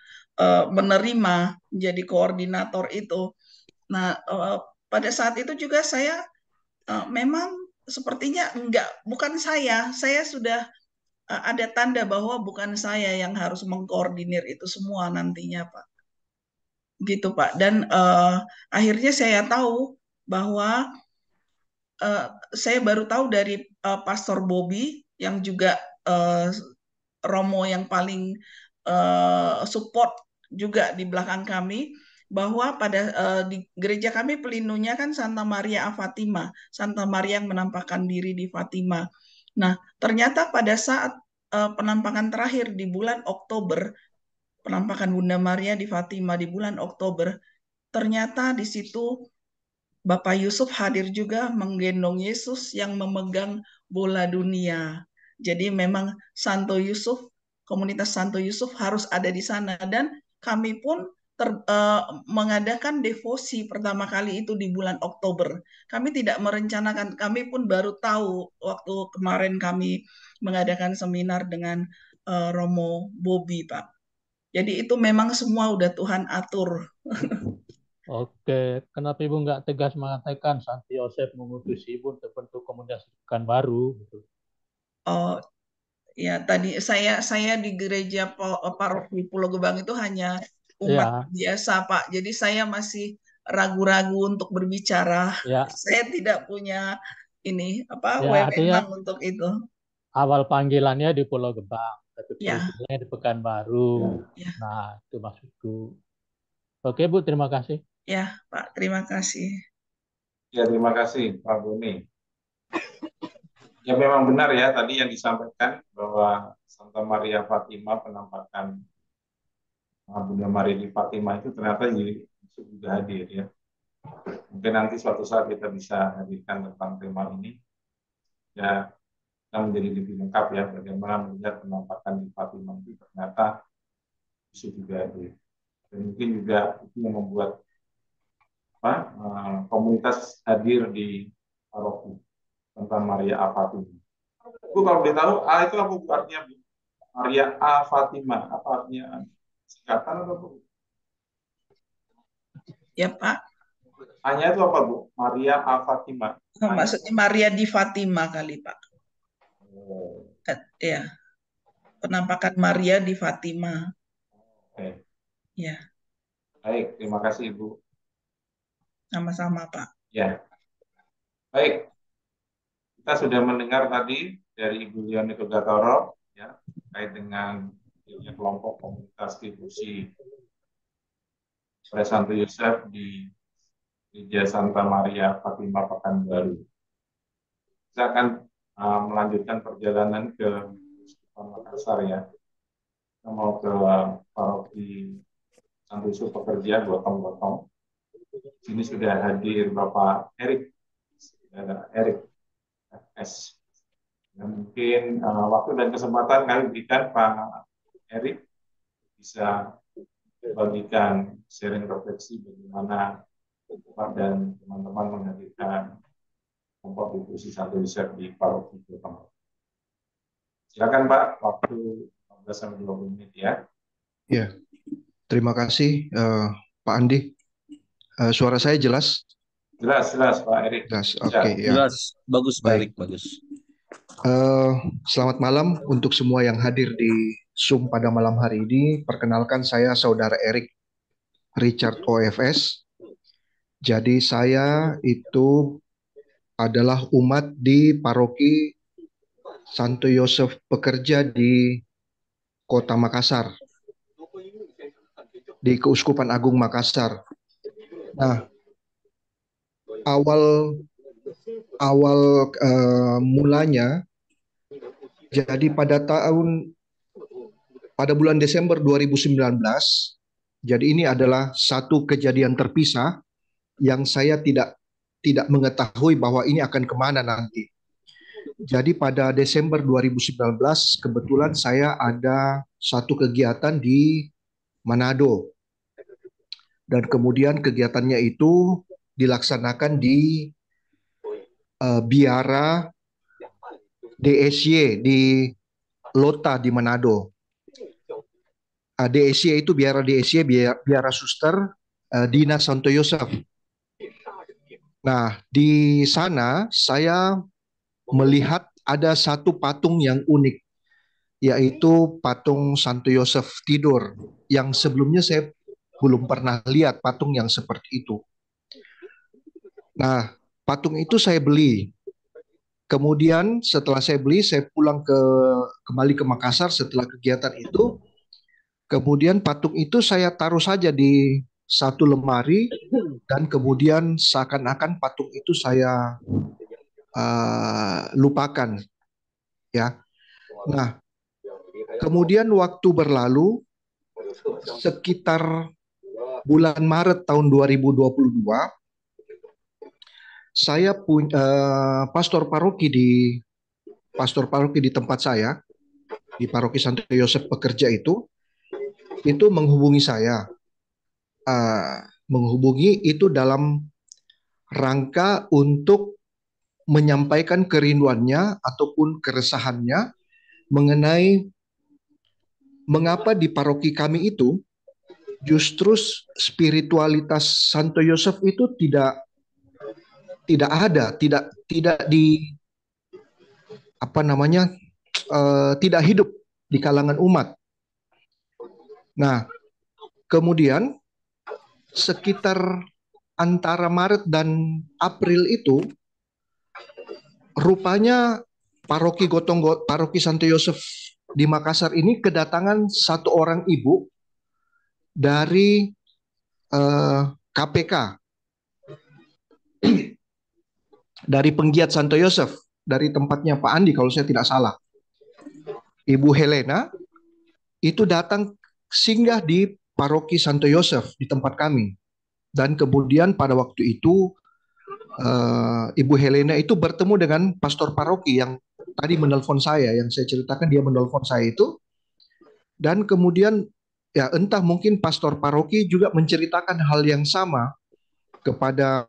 menerima menjadi koordinator itu. Nah, pada saat itu juga saya memang sepertinya bukan saya sudah ada tanda bahwa bukan saya yang harus mengkoordinir itu semua nantinya, Pak. Gitu, Pak. Dan akhirnya saya tahu bahwa saya baru tahu dari Pastor Bobby yang juga Romo yang paling support juga di belakang kami, bahwa pada di gereja kami pelindungnya kan Santa Maria a Fatima, Santa Maria yang menampakkan diri di Fatima. Nah, ternyata pada saat penampakan terakhir di bulan Oktober, penampakan Bunda Maria di Fatima di bulan Oktober, ternyata di situ Bapak Yusuf hadir juga menggendong Yesus yang memegang bola dunia. Jadi memang Santo Yusuf, komunitas Santo Yusuf harus ada di sana. Dan kami pun mengadakan devosi pertama kali itu di bulan Oktober. Kami tidak merencanakan, kami pun baru tahu waktu kemarin kami mengadakan seminar dengan Romo Bobby, Pak. Jadi itu memang semua udah Tuhan atur. Oke, kenapa Ibu nggak tegas mengatakan Santo Yosef mengutus Ibu untuk bentuk komunitas Pekanbaru? Gitu. Oh, ya, tadi saya di gereja paroki Pulau Gebang itu hanya umat biasa, Pak. Jadi saya masih ragu-ragu untuk berbicara. Ya. Saya tidak punya Artinya wewenang untuk itu. awal panggilannya di Pulau Gebang, tapi Ya. panggilannya di Pekanbaru. Ya. Nah, itu maksudku. Oke, Bu, terima kasih. Ya, Pak, terima kasih. Ya, terima kasih, Pak Boni. Ya, memang benar ya tadi yang disampaikan bahwa Santa Maria Fatima, penampakan Bunda Maria di Fatima itu ternyata juga hadir ya. Mungkin nanti suatu saat kita bisa hadirkan tentang tema ini. Ya, kita menjadi lebih lengkap ya bagaimana melihat penampakan di Fatima itu ternyata bisa juga hadir. Dan mungkin juga itu yang membuat komunitas hadir di paroki Santa Maria a Fatima. Bu, kalau boleh tahu, A itu apa artinya, Bu? Maria a Fatima, apa artinya? Singkatan atau Bu? Ya, Pak. A-nya itu apa, Bu? Maria a Fatima. Maksudnya Maria di Fatima kali, Pak. Oh. Ya. Penampakan Maria di Fatima. Oke. Ya. Baik, terima kasih, Ibu. Sama-sama, Pak. Ya. Baik. Kita sudah mendengar tadi dari Ibu Leoni Togatoro ya, terkait dengan kelompok komunitas difusi oleh Santo Yosef di Gereja Santa Maria Fatima Pekanbaru. Kita akan melanjutkan perjalanan ke Makassar ya. Kita mau ke paroki Santo Yusuf Pekerja Gotong-Gotong. Sini sudah hadir Bapak Erik, Erik FS. Ya, mungkin waktu dan kesempatan kami berikan Pak Erik bisa bagikan sharing refleksi bagaimana Bapak dan teman-teman menghadirkan kelompok difusi Santo Yosef di paroki Gotong. Silakan Pak, waktu 15-20 menit ya. Ya, terima kasih Pak Andi. Suara saya jelas? Jelas Pak Erik. Jelas, oke. Ya. Jelas, bagus Pak Erik, bagus. Eh, Selamat malam untuk semua yang hadir di Zoom pada malam hari ini. Perkenalkan saya Saudara Erik Richard OFS. Jadi saya itu adalah umat di Paroki Santo Yosef Pekerja di Kota Makassar, di Keuskupan Agung Makassar. Nah, awal awal mulanya, jadi pada bulan Desember 2019, jadi ini adalah satu kejadian terpisah yang saya tidak mengetahui bahwa ini akan kemana nanti. Jadi pada Desember 2019 kebetulan saya ada satu kegiatan di Manado, dan kemudian kegiatannya itu dilaksanakan di Biara DSY di Lota di Manado. DSY itu Biara DSY, Biara Suster Dina Santo Yosef. Nah, di sana saya melihat ada satu patung yang unik, yaitu patung Santo Yosef tidur, yang sebelumnya saya belum pernah lihat patung yang seperti itu. Nah, patung itu saya beli. Kemudian setelah saya beli, saya kembali ke Makassar setelah kegiatan itu. Kemudian patung itu saya taruh saja di satu lemari, dan kemudian seakan-akan patung itu saya lupakan, ya. Nah, kemudian waktu berlalu, sekitar bulan Maret tahun 2022, saya punya pastor paroki di tempat saya, di Paroki Santo Yosef Pekerja itu menghubungi saya, menghubungi itu dalam rangka untuk menyampaikan kerinduannya ataupun keresahannya mengenai mengapa di paroki kami itu justru spiritualitas Santo Yosef itu tidak ada, tidak di tidak hidup di kalangan umat. Nah, kemudian sekitar antara Maret dan April itu, rupanya Paroki Santo Yosef di Makassar ini kedatangan satu orang ibu dari KPK, dari penggiat Santo Yosef, dari tempatnya Pak Andi kalau saya tidak salah. Ibu Helena itu datang singgah di Paroki Santo Yosef di tempat kami. Dan kemudian pada waktu itu Ibu Helena itu bertemu dengan pastor paroki yang tadi menelpon saya, yang saya ceritakan dia menelpon saya itu. Dan kemudian ya entah mungkin pastor paroki juga menceritakan hal yang sama kepada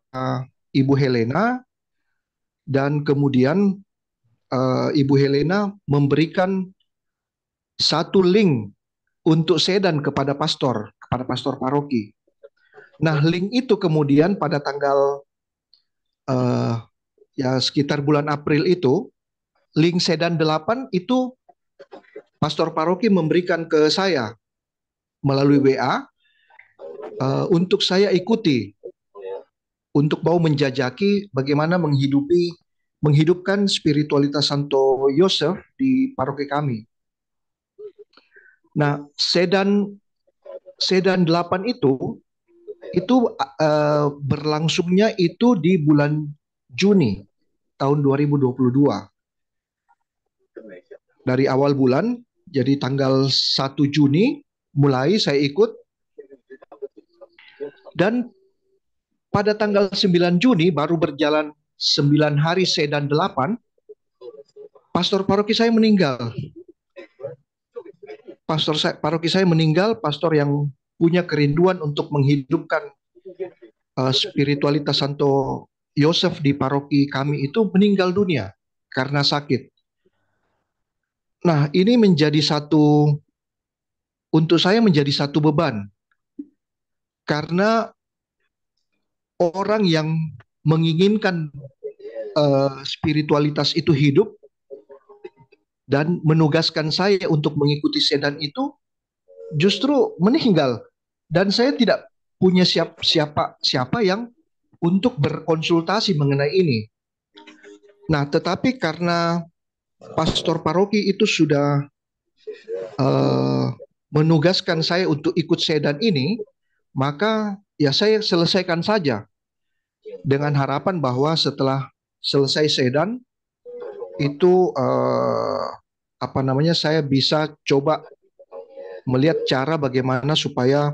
Ibu Helena, dan kemudian Ibu Helena memberikan satu link untuk sedan kepada pastor paroki. Nah, link itu kemudian pada tanggal ya sekitar bulan April itu, link sedan 8 itu pastor paroki memberikan ke saya melalui WA untuk saya ikuti, untuk mau menjajaki bagaimana menghidupkan spiritualitas Santo Yosef di paroki kami. Nah, sedan 8 itu berlangsungnya itu di bulan Juni tahun 2022. Dari awal bulan, jadi tanggal 1 Juni mulai saya ikut, dan pada tanggal 9 Juni baru berjalan 9 hari sedan 8, pastor paroki saya meninggal. Paroki saya meninggal, pastor yang punya kerinduan untuk menghidupkan spiritualitas Santo Yosef di paroki kami itu meninggal dunia karena sakit. Nah, ini untuk saya menjadi satu beban, karena orang yang menginginkan spiritualitas itu hidup dan menugaskan saya untuk mengikuti sedan itu justru meninggal. Dan saya tidak punya siapa yang untuk berkonsultasi mengenai ini. Nah, tetapi karena pastor paroki itu sudah menugaskan saya untuk ikut sedan ini, maka ya saya selesaikan saja dengan harapan bahwa setelah selesai sedan itu saya bisa coba melihat cara bagaimana supaya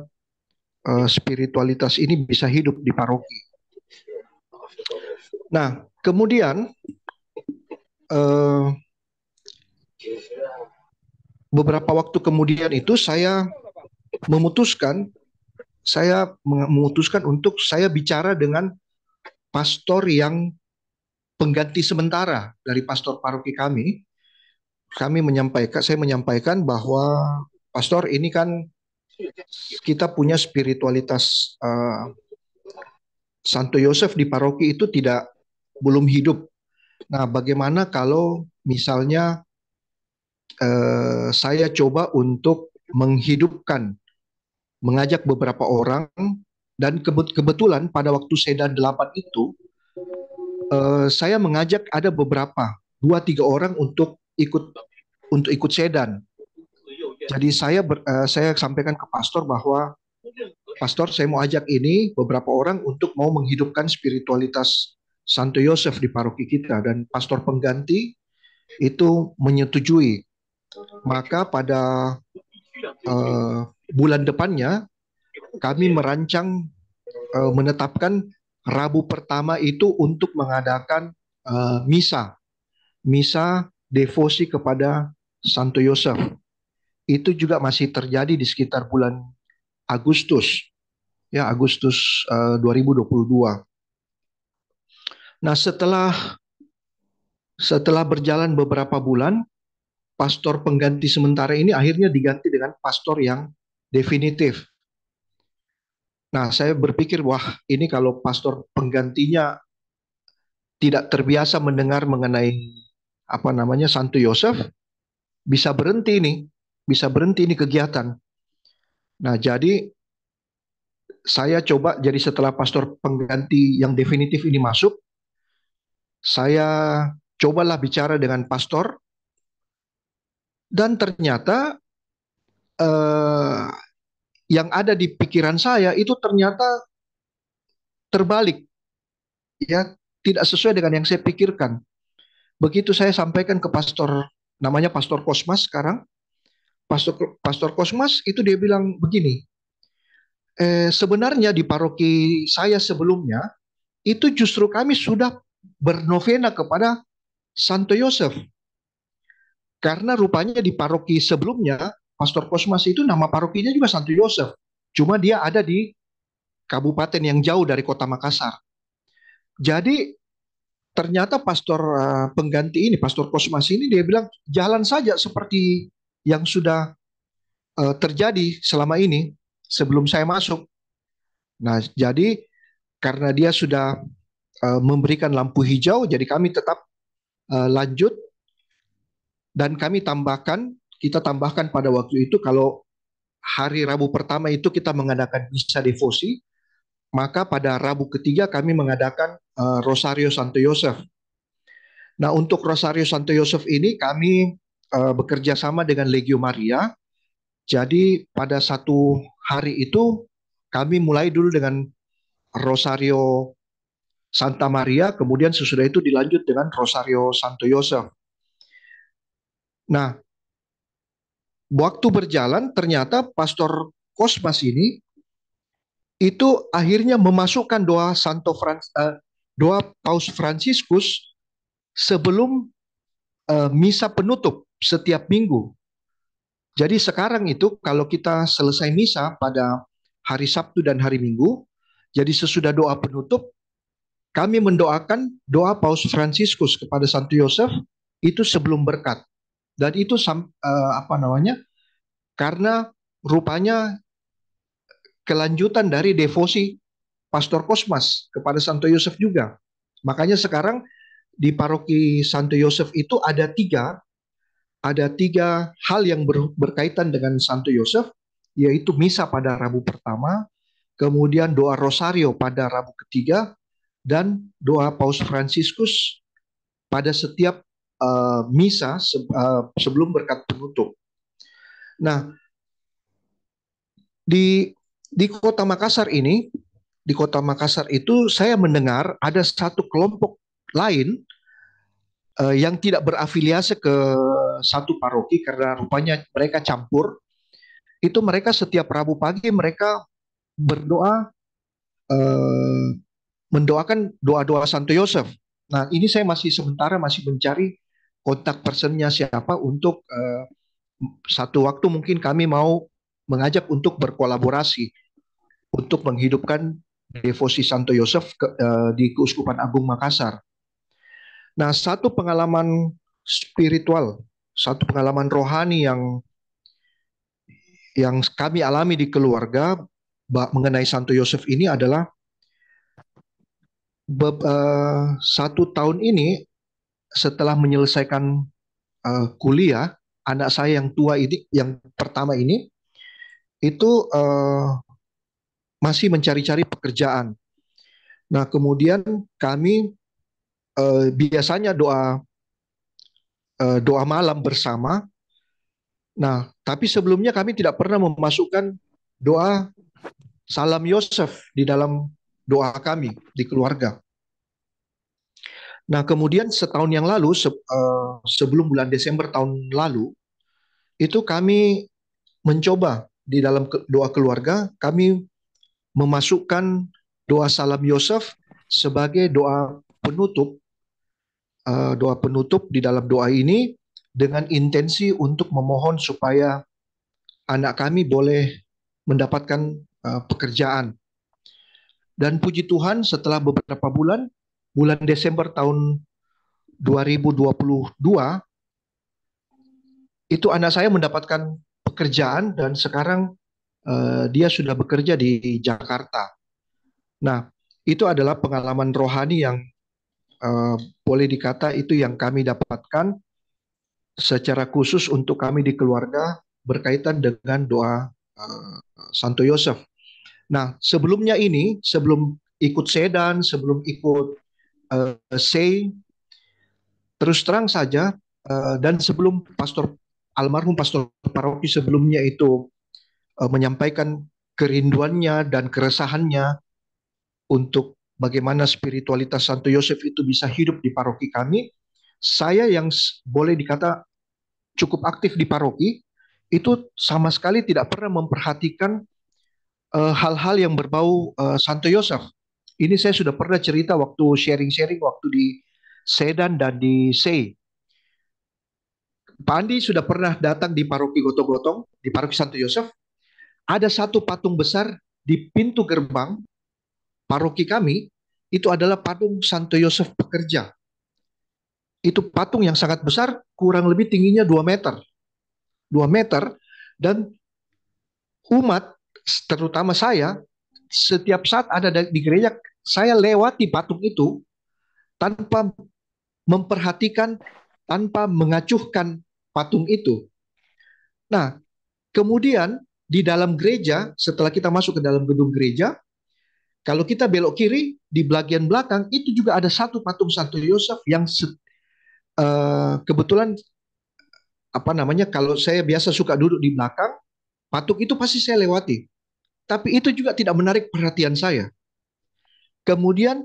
spiritualitas ini bisa hidup di paroki. Nah, kemudian beberapa waktu kemudian itu saya memutuskan untuk saya bicara dengan pastor yang pengganti sementara dari pastor paroki kami. Saya menyampaikan bahwa pastor, ini kan kita punya spiritualitas Santo Yosef di paroki itu belum hidup. Nah, bagaimana kalau misalnya saya coba untuk mengajak beberapa orang, dan kebetulan pada waktu sedan 8 itu saya mengajak ada 2-3 orang untuk ikut sedan. Jadi saya sampaikan ke pastor bahwa, pastor, saya mau ajak ini beberapa orang untuk mau menghidupkan spiritualitas Santo Yosef di paroki kita, dan pastor pengganti itu menyetujui. Maka pada bulan depannya kami merancang menetapkan Rabu pertama itu untuk mengadakan misa devosi kepada Santo Yosef. Itu juga masih terjadi di sekitar bulan Agustus 2022. Nah, setelah berjalan beberapa bulan, pastor pengganti sementara ini akhirnya diganti dengan pastor yang definitif. Nah, saya berpikir, wah, ini kalau pastor penggantinya tidak terbiasa mendengar mengenai Santo Yosef, bisa berhenti ini kegiatan. Nah, jadi saya coba, jadi setelah pastor pengganti yang definitif ini masuk, saya cobalah bicara dengan pastor, dan ternyata yang ada di pikiran saya itu ternyata terbalik, ya, tidak sesuai dengan yang saya pikirkan. Begitu saya sampaikan ke pastor, namanya Pastor Kosmas sekarang, Pastor Kosmas itu dia bilang begini, sebenarnya di paroki saya sebelumnya itu justru kami sudah bernovena kepada Santo Yosef, karena rupanya di paroki sebelumnya Pastor Kosmas itu nama parokinya juga Santo Yosef, cuma dia ada di kabupaten yang jauh dari kota Makassar. Jadi ternyata pastor pengganti ini, Pastor Kosmas ini, dia bilang jalan saja seperti yang sudah terjadi selama ini sebelum saya masuk. Nah, jadi karena dia sudah memberikan lampu hijau, jadi kami tetap lanjut, dan kita tambahkan pada waktu itu, kalau hari Rabu pertama itu kita mengadakan misa devosi, maka pada Rabu ketiga kami mengadakan Rosario Santo Yosef. Nah, untuk Rosario Santo Yosef ini kami bekerja sama dengan Legio Maria. Jadi pada satu hari itu kami mulai dulu dengan Rosario Santa Maria, kemudian sesudah itu dilanjut dengan Rosario Santo Yosef. Nah, waktu berjalan ternyata Pastor Kosmas ini itu akhirnya memasukkan doa Paus Fransiskus sebelum misa penutup setiap minggu. Jadi sekarang itu kalau kita selesai misa pada hari Sabtu dan hari Minggu, jadi sesudah doa penutup, kami mendoakan doa Paus Fransiskus kepada Santo Yosef itu sebelum berkat. Dan itu karena rupanya kelanjutan dari devosi Pastor Kosmas kepada Santo Yosef juga. Makanya sekarang di paroki Santo Yosef itu ada 3 ada 3 hal yang berkaitan dengan Santo Yosef, yaitu misa pada Rabu pertama, kemudian doa rosario pada Rabu ketiga, dan doa Paus Fransiskus pada setiap misa sebelum berkat penutup. Nah, di Kota Makassar ini, di Kota Makassar itu saya mendengar ada satu kelompok lain yang tidak berafiliasi ke satu paroki karena rupanya mereka campur. Itu mereka setiap Rabu pagi mereka berdoa, mendoakan doa-doa Santo Yosef. Nah, ini saya sementara masih mencari kontak personnya siapa untuk satu waktu mungkin kami mau mengajak untuk berkolaborasi untuk menghidupkan devosi Santo Yosef di Keuskupan Agung Makassar. Nah, satu pengalaman spiritual, satu pengalaman rohani yang kami alami di keluarga mengenai Santo Yosef ini adalah 1 tahun ini setelah menyelesaikan kuliah, anak saya yang tua ini, yang pertama ini, itu masih mencari-cari pekerjaan. Nah, kemudian kami biasanya doa malam bersama. Nah, tapi sebelumnya kami tidak pernah memasukkan doa Salam Yosef di dalam doa kami di keluarga. Nah, kemudian setahun yang lalu, sebelum bulan Desember tahun lalu, itu kami mencoba di dalam doa keluarga, kami memasukkan doa Salam Yosef sebagai doa penutup. Doa penutup di dalam doa ini dengan intensi untuk memohon supaya anak kami boleh mendapatkan pekerjaan. Dan puji Tuhan setelah beberapa bulan Desember tahun 2022, itu anak saya mendapatkan pekerjaan dan sekarang dia sudah bekerja di Jakarta. Nah, itu adalah pengalaman rohani yang boleh dikata itu yang kami dapatkan secara khusus untuk kami di keluarga berkaitan dengan doa Santo Yosef. Nah, sebelumnya ini, sebelum ikut Sedan, sebelum ikut SEI, terus terang saja, dan sebelum almarhum pastor paroki sebelumnya itu menyampaikan kerinduannya dan keresahannya untuk bagaimana spiritualitas Santo Yosef itu bisa hidup di paroki kami, saya yang boleh dikata cukup aktif di paroki, itu sama sekali tidak pernah memperhatikan hal-hal yang berbau Santo Yosef. Ini saya sudah pernah cerita waktu sharing-sharing waktu di Sedan dan di SEI. Pak Andi sudah pernah datang di paroki Gotong-Gotong, di paroki Santo Yosef. Ada satu patung besar di pintu gerbang paroki kami, itu adalah patung Santo Yosef pekerja. Itu patung yang sangat besar, kurang lebih tingginya 2 meter. 2 meter, dan umat, terutama saya, setiap saat ada di gereja, saya lewati patung itu tanpa memperhatikan, tanpa mengacuhkan patung itu. Nah, kemudian di dalam gereja, setelah kita masuk ke dalam gedung gereja, kalau kita belok kiri, di bagian belakang, itu juga ada satu patung Santo Yosef yang kebetulan, kalau saya biasa suka duduk di belakang, patung itu pasti saya lewati. Tapi itu juga tidak menarik perhatian saya. Kemudian,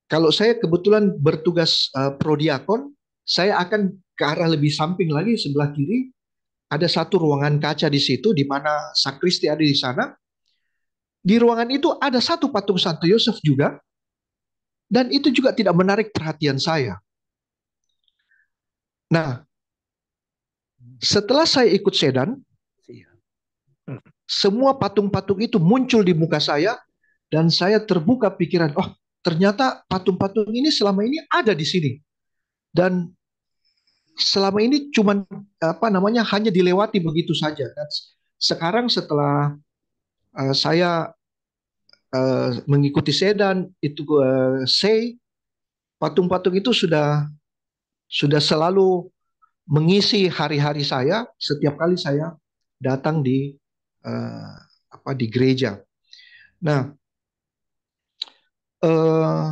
kalau saya kebetulan bertugas prodiakon, saya akan ke arah lebih samping lagi, sebelah kiri, ada satu ruangan kaca di situ, di mana sakristi ada di sana. Di ruangan itu ada satu patung Santo Yosef juga, dan itu juga tidak menarik perhatian saya. Nah, setelah saya ikut Sedan, semua patung-patung itu muncul di muka saya, dan saya terbuka pikiran, oh ternyata patung-patung ini selama ini ada di sini. Dan selama ini cuman hanya dilewati begitu saja. Dan sekarang setelah saya mengikuti Sedan, itu SEI, patung-patung itu sudah selalu mengisi hari-hari saya setiap kali saya datang eh, di gereja. Nah, eh,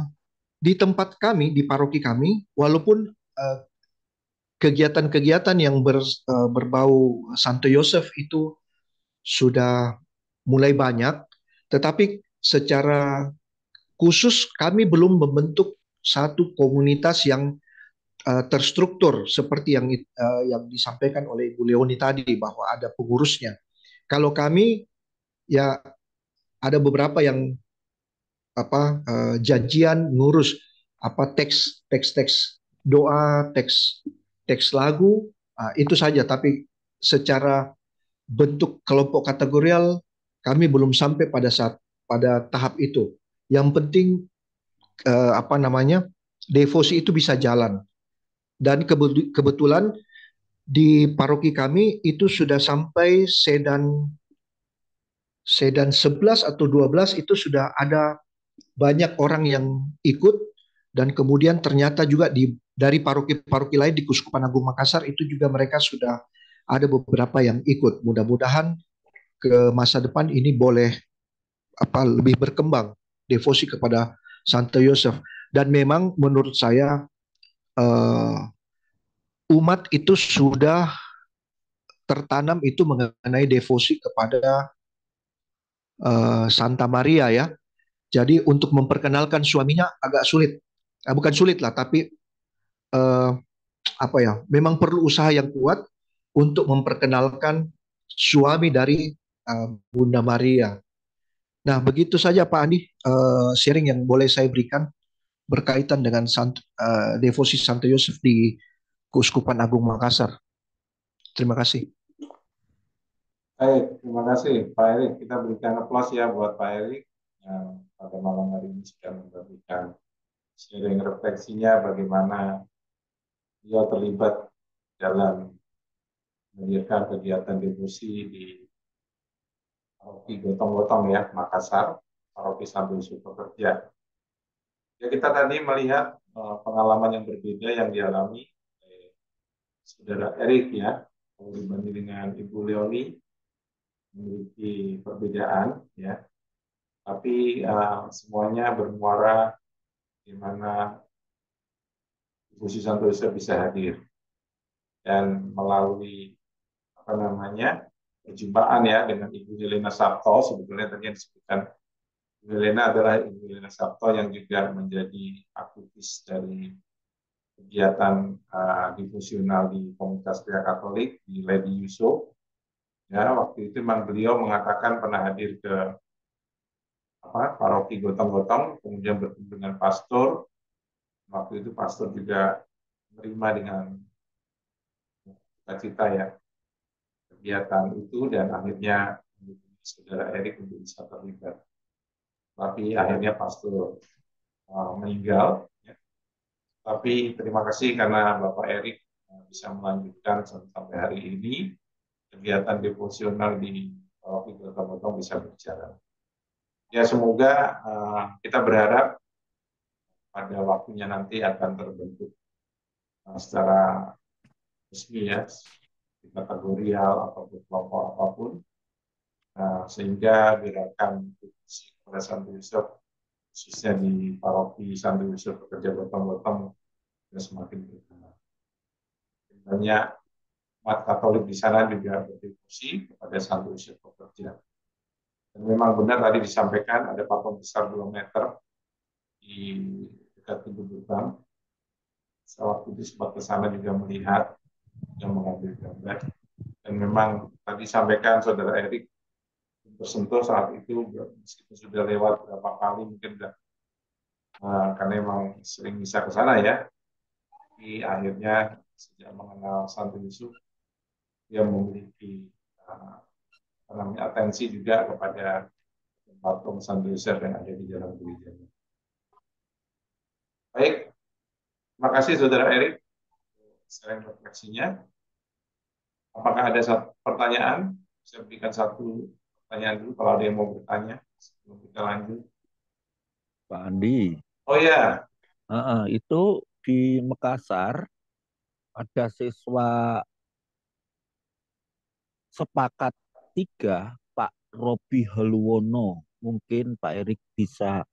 di tempat kami, di paroki kami, walaupun eh, kegiatan-kegiatan yang berbau Santo Yosef itu sudah mulai banyak, tetapi secara khusus kami belum membentuk satu komunitas yang terstruktur seperti yang disampaikan oleh Ibu Leoni tadi bahwa ada pengurusnya. Kalau kami ya ada beberapa yang janjian ngurus teks doa, teks lagu, itu saja. Tapi secara bentuk kelompok kategorial kami belum sampai pada tahap itu. Yang penting devosi itu bisa jalan. Dan kebetulan di paroki kami itu sudah sampai sedan 11 atau 12 itu sudah ada banyak orang yang ikut, dan kemudian ternyata juga dari paroki-paroki lain di Keuskupan Agung Makassar itu juga mereka sudah ada beberapa yang ikut. Mudah-mudahan ke masa depan ini boleh lebih berkembang devosi kepada Santo Yosef. Dan memang menurut saya umat itu sudah tertanam itu mengenai devosi kepada Santa Maria ya. Jadi untuk memperkenalkan suaminya agak sulit. Bukan sulit lah, tapi eh, memang perlu usaha yang kuat untuk memperkenalkan suami dari Bunda Maria. Nah, begitu saja Pak Andi sharing yang boleh saya berikan berkaitan dengan devosi Santo Yosef di Keuskupan Agung Makassar. Terima kasih. Baik, terima kasih Pak Erik. Kita berikan aplaus ya buat Pak Erik yang pada malam hari ini sudah memberikan sharing refleksinya bagaimana dia terlibat dalam mendirikan kegiatan devosi di Paroki Gotong-Gotong ya, Makassar, Paroki Santo Yusuf Pekerja. Ya, kita tadi melihat pengalaman yang berbeda yang dialami Saudara Erik ya, kalau dibanding dengan Ibu Leoni memiliki perbedaan ya, tapi semuanya bermuara di mana Ibu Santo Yosef bisa hadir dan melalui perjumpaan ya dengan Ibu Helena Sabto. Sebetulnya tadi yang disebutkan Ibu Helena adalah Ibu Helena Sabto yang juga menjadi aktivis dari kegiatan devosional di komunitas pria Katolik di Lady Yuso. Ya, waktu itu memang beliau mengatakan pernah hadir ke paroki Gotong-Gotong, kemudian bertemu dengan pastor. Waktu itu pastor juga menerima dengan cita-cita ya kegiatan itu, dan akhirnya Saudara Erik untuk bisa terlibat. Tapi akhirnya pastor meninggal. Ya. Tapi terima kasih karena Bapak Erik bisa melanjutkan sampai hari ini kegiatan devosional di paroki Gotong-Gotong bisa berjalan. Ya, semoga kita berharap pada waktunya nanti akan terbentuk secara resmi ya, kategorial ataupun kelompok apapun, sehingga gerakan kepada Santo Yusuf khususnya di paroki Santo Yusuf Pekerja Gotong-Gotong semakin berkembang. Banyak umat Katolik di sana juga berdevosi kepada Santo Yusuf Pekerja. Dan memang benar tadi disampaikan ada patung besar 2 meter di dekat pintu gerbang. Saya waktu itu sempat ke sana juga melihat yang mengambil gambar. Dan memang tadi sampaikan Saudara Erik tersentuh saat itu, meskipun sudah lewat berapa kali mungkin sudah karena memang sering bisa ke sana ya. Tapi akhirnya sejak mengenal Santo Yusuf, dia memiliki atensi juga kepada patung Santo Yusuf yang ada di dalam gereja. Baik, terima kasih Saudara Erik sering refleksinya. Apakah ada satu pertanyaan? Saya berikan satu pertanyaan dulu kalau ada yang mau bertanya sebelum kita lanjut. Pak Andi. Oh ya. Itu di Makassar ada siswa sepakat 3, Pak Robi Haluwono. Mungkin Pak Erik bisa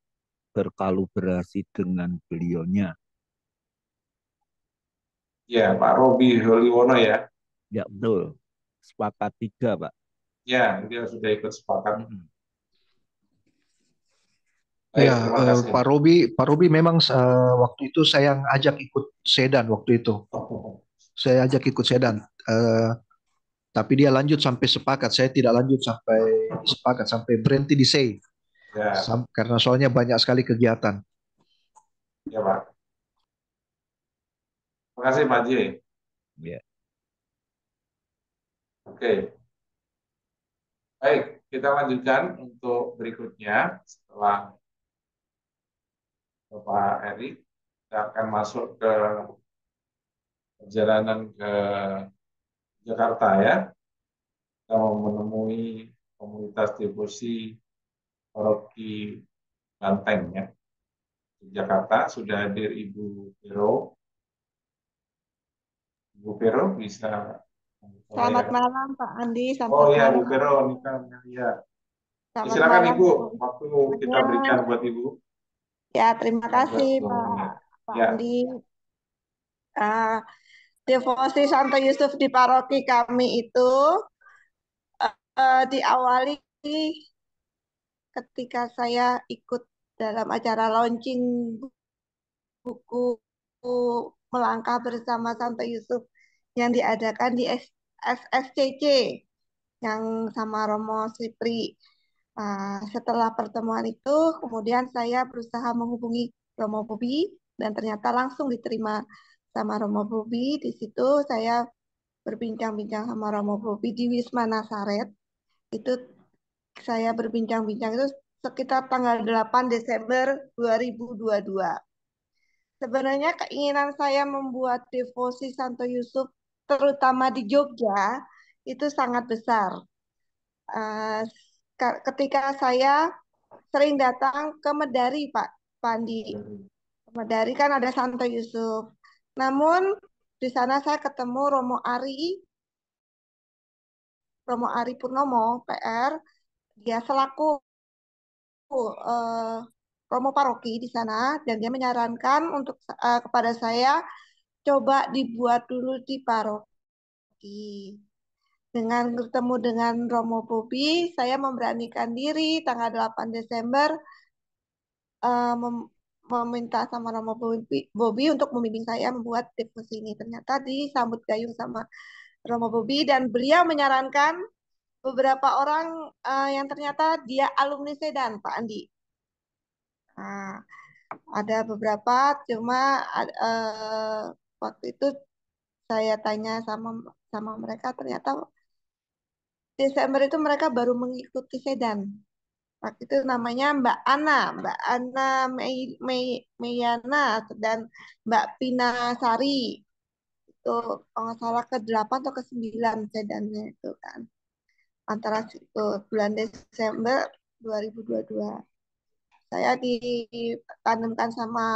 berkolaborasi dengan beliaunya. Ya, Pak Robi Haliwono ya. Ya betul, sepakat 3 Pak. Ya, dia sudah ikut sepakat. Baik, Ya, terima kasih. Pak Robi memang waktu itu saya yang ajak ikut sedan waktu itu. Oh, Saya ajak ikut sedan. Tapi dia lanjut sampai sepakat. Saya tidak lanjut sampai sepakat, sampai berhenti di say. ya, Karena soalnya banyak sekali kegiatan. ya Pak. Terima kasih Pak J. Ya. Oke, baik. Kita lanjutkan untuk berikutnya. Setelah Bapak Erik, kita akan masuk ke perjalanan ke Jakarta ya. Kita mau menemui komunitas devosi paroki Banteng ya. Di Jakarta sudah hadir Ibu Vero. Ibu Vero bisa. Selamat malam Pak Andi, Oh selamat ya, Bu malam. Vero, Nika ya. Selamat Silakan malam Ibu, semuanya. waktu kita berikan buat Ibu. Ya, terima 15, kasih 20 menit. Pak Ya, Andi. Ah, devosi Santo Yusuf di paroki kami itu diawali ketika saya ikut dalam acara launching buku Melangkah Bersama Santo Yusuf yang diadakan di SSCC yang sama Romo Sipri. Setelah pertemuan itu, kemudian saya berusaha menghubungi Romo Bobi dan ternyata langsung diterima sama Romo Bobi. Di situ saya berbincang-bincang sama Romo Bobi di Wisma Nasaret. Itu saya berbincang-bincang itu sekitar tanggal 8 Desember 2022. Sebenarnya keinginan saya membuat devosi Santo Yusuf terutama di Jogja itu sangat besar. Uh, Ketika saya sering datang ke Medari, Pak Pandi. Medari kan ada Santo Yusuf. Namun di sana saya ketemu Romo Ari Purnomo, PR. Dia selaku Romo Paroki di sana dan dia menyarankan untuk kepada saya coba dibuat dulu di paroki. Dengan bertemu dengan Romo Bobi, saya memberanikan diri tanggal 8 Desember meminta sama Romo Bobi untuk membimbing saya membuat devosi ini. Ternyata disambut gayung sama Romo Bobi dan beliau menyarankan beberapa orang yang ternyata dia alumni Sedan, Pak Andi. Nah, ada beberapa, cuma waktu itu saya tanya sama mereka, ternyata Desember itu mereka baru mengikuti Sedan. Waktu itu namanya Mbak Ana Meyana dan Mbak Pina Sari. Itu kalau nggak salah ke-8 atau ke-9 sedannya itu kan. Antara itu bulan Desember 2022. Saya ditanamkan sama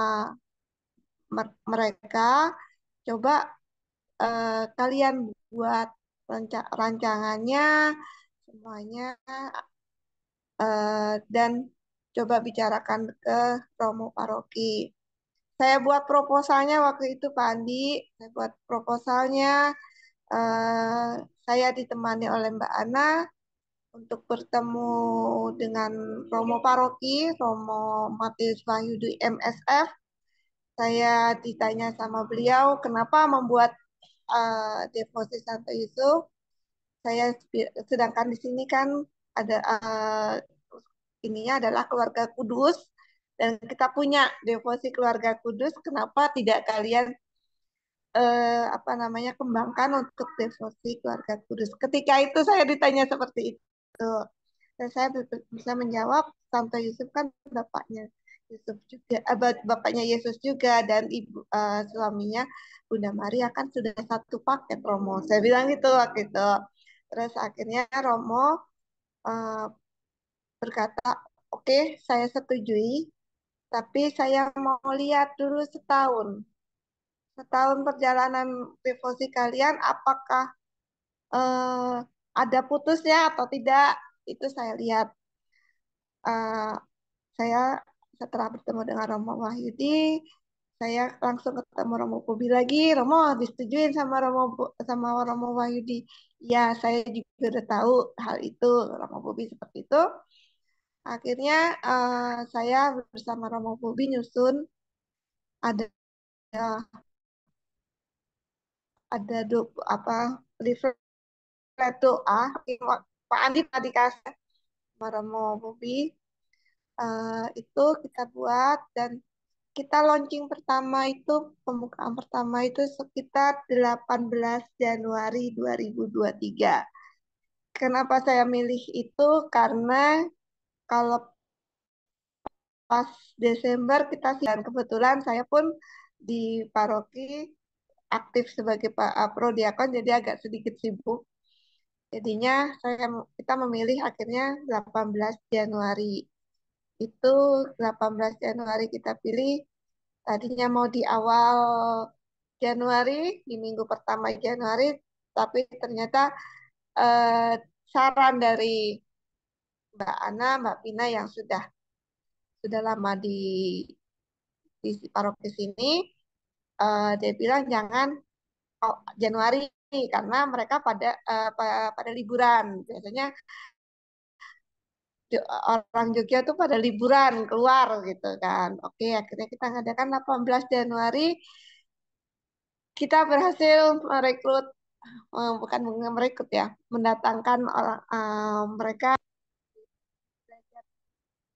mereka, coba kalian buat rancangannya semuanya dan coba bicarakan ke Romo Paroki. Saya buat proposalnya waktu itu Pak Andi, saya buat proposalnya, saya ditemani oleh Mbak Ana untuk bertemu dengan Romo Paroki, Romo Matius Wahyudi MSF. Saya ditanya sama beliau, kenapa membuat devosi Santo Yusuf. Saya sedangkan di sini kan ada ininya adalah keluarga kudus dan kita punya devosi keluarga kudus, kenapa tidak kalian kembangkan untuk devosi keluarga kudus. Ketika itu saya ditanya seperti itu dan saya bisa menjawab Santo Yusuf kan bapaknya Yusuf juga, bapaknya Yesus juga dan ibu suaminya Bunda Maria kan sudah satu paket Romo. Saya bilang gitu waktu itu. Terus akhirnya Romo berkata, oke, saya setujui, tapi saya mau lihat dulu setahun. setahun perjalanan devosi kalian, apakah eh, ada putusnya atau tidak, itu saya lihat. Eh, saya setelah bertemu dengan Romo Wahyudi, saya langsung ketemu Romo Bobi lagi. Romo disetujuin sama Romo Wahyudi. Ya, saya juga udah tahu hal itu, Romo Bobi seperti itu. Akhirnya saya bersama Romo Bobi nyusun ada ada apa leaflet doa Pak Andi tadi kasih sama Romo Bobi, itu kita buat dan kita launching pertama itu, pembukaan pertama itu sekitar 18 Januari 2023. Kenapa saya milih itu? Karena kalau pas Desember kita sih, dan kebetulan saya pun di paroki aktif sebagai prodiakon, jadi agak sedikit sibuk. Jadinya kita memilih akhirnya 18 Januari. Itu 18 Januari kita pilih. Tadinya mau di awal Januari, di minggu pertama Januari, tapi ternyata eh, saran dari Mbak Ana, Mbak Pina yang sudah lama di paroki sini, dia bilang jangan Januari karena mereka pada liburan. Biasanya orang Jogja tuh pada liburan keluar gitu kan. Oke, akhirnya kita ngadakan 18 Januari. Kita berhasil merekrut, bukan merekrut ya, mendatangkan orang mereka belajar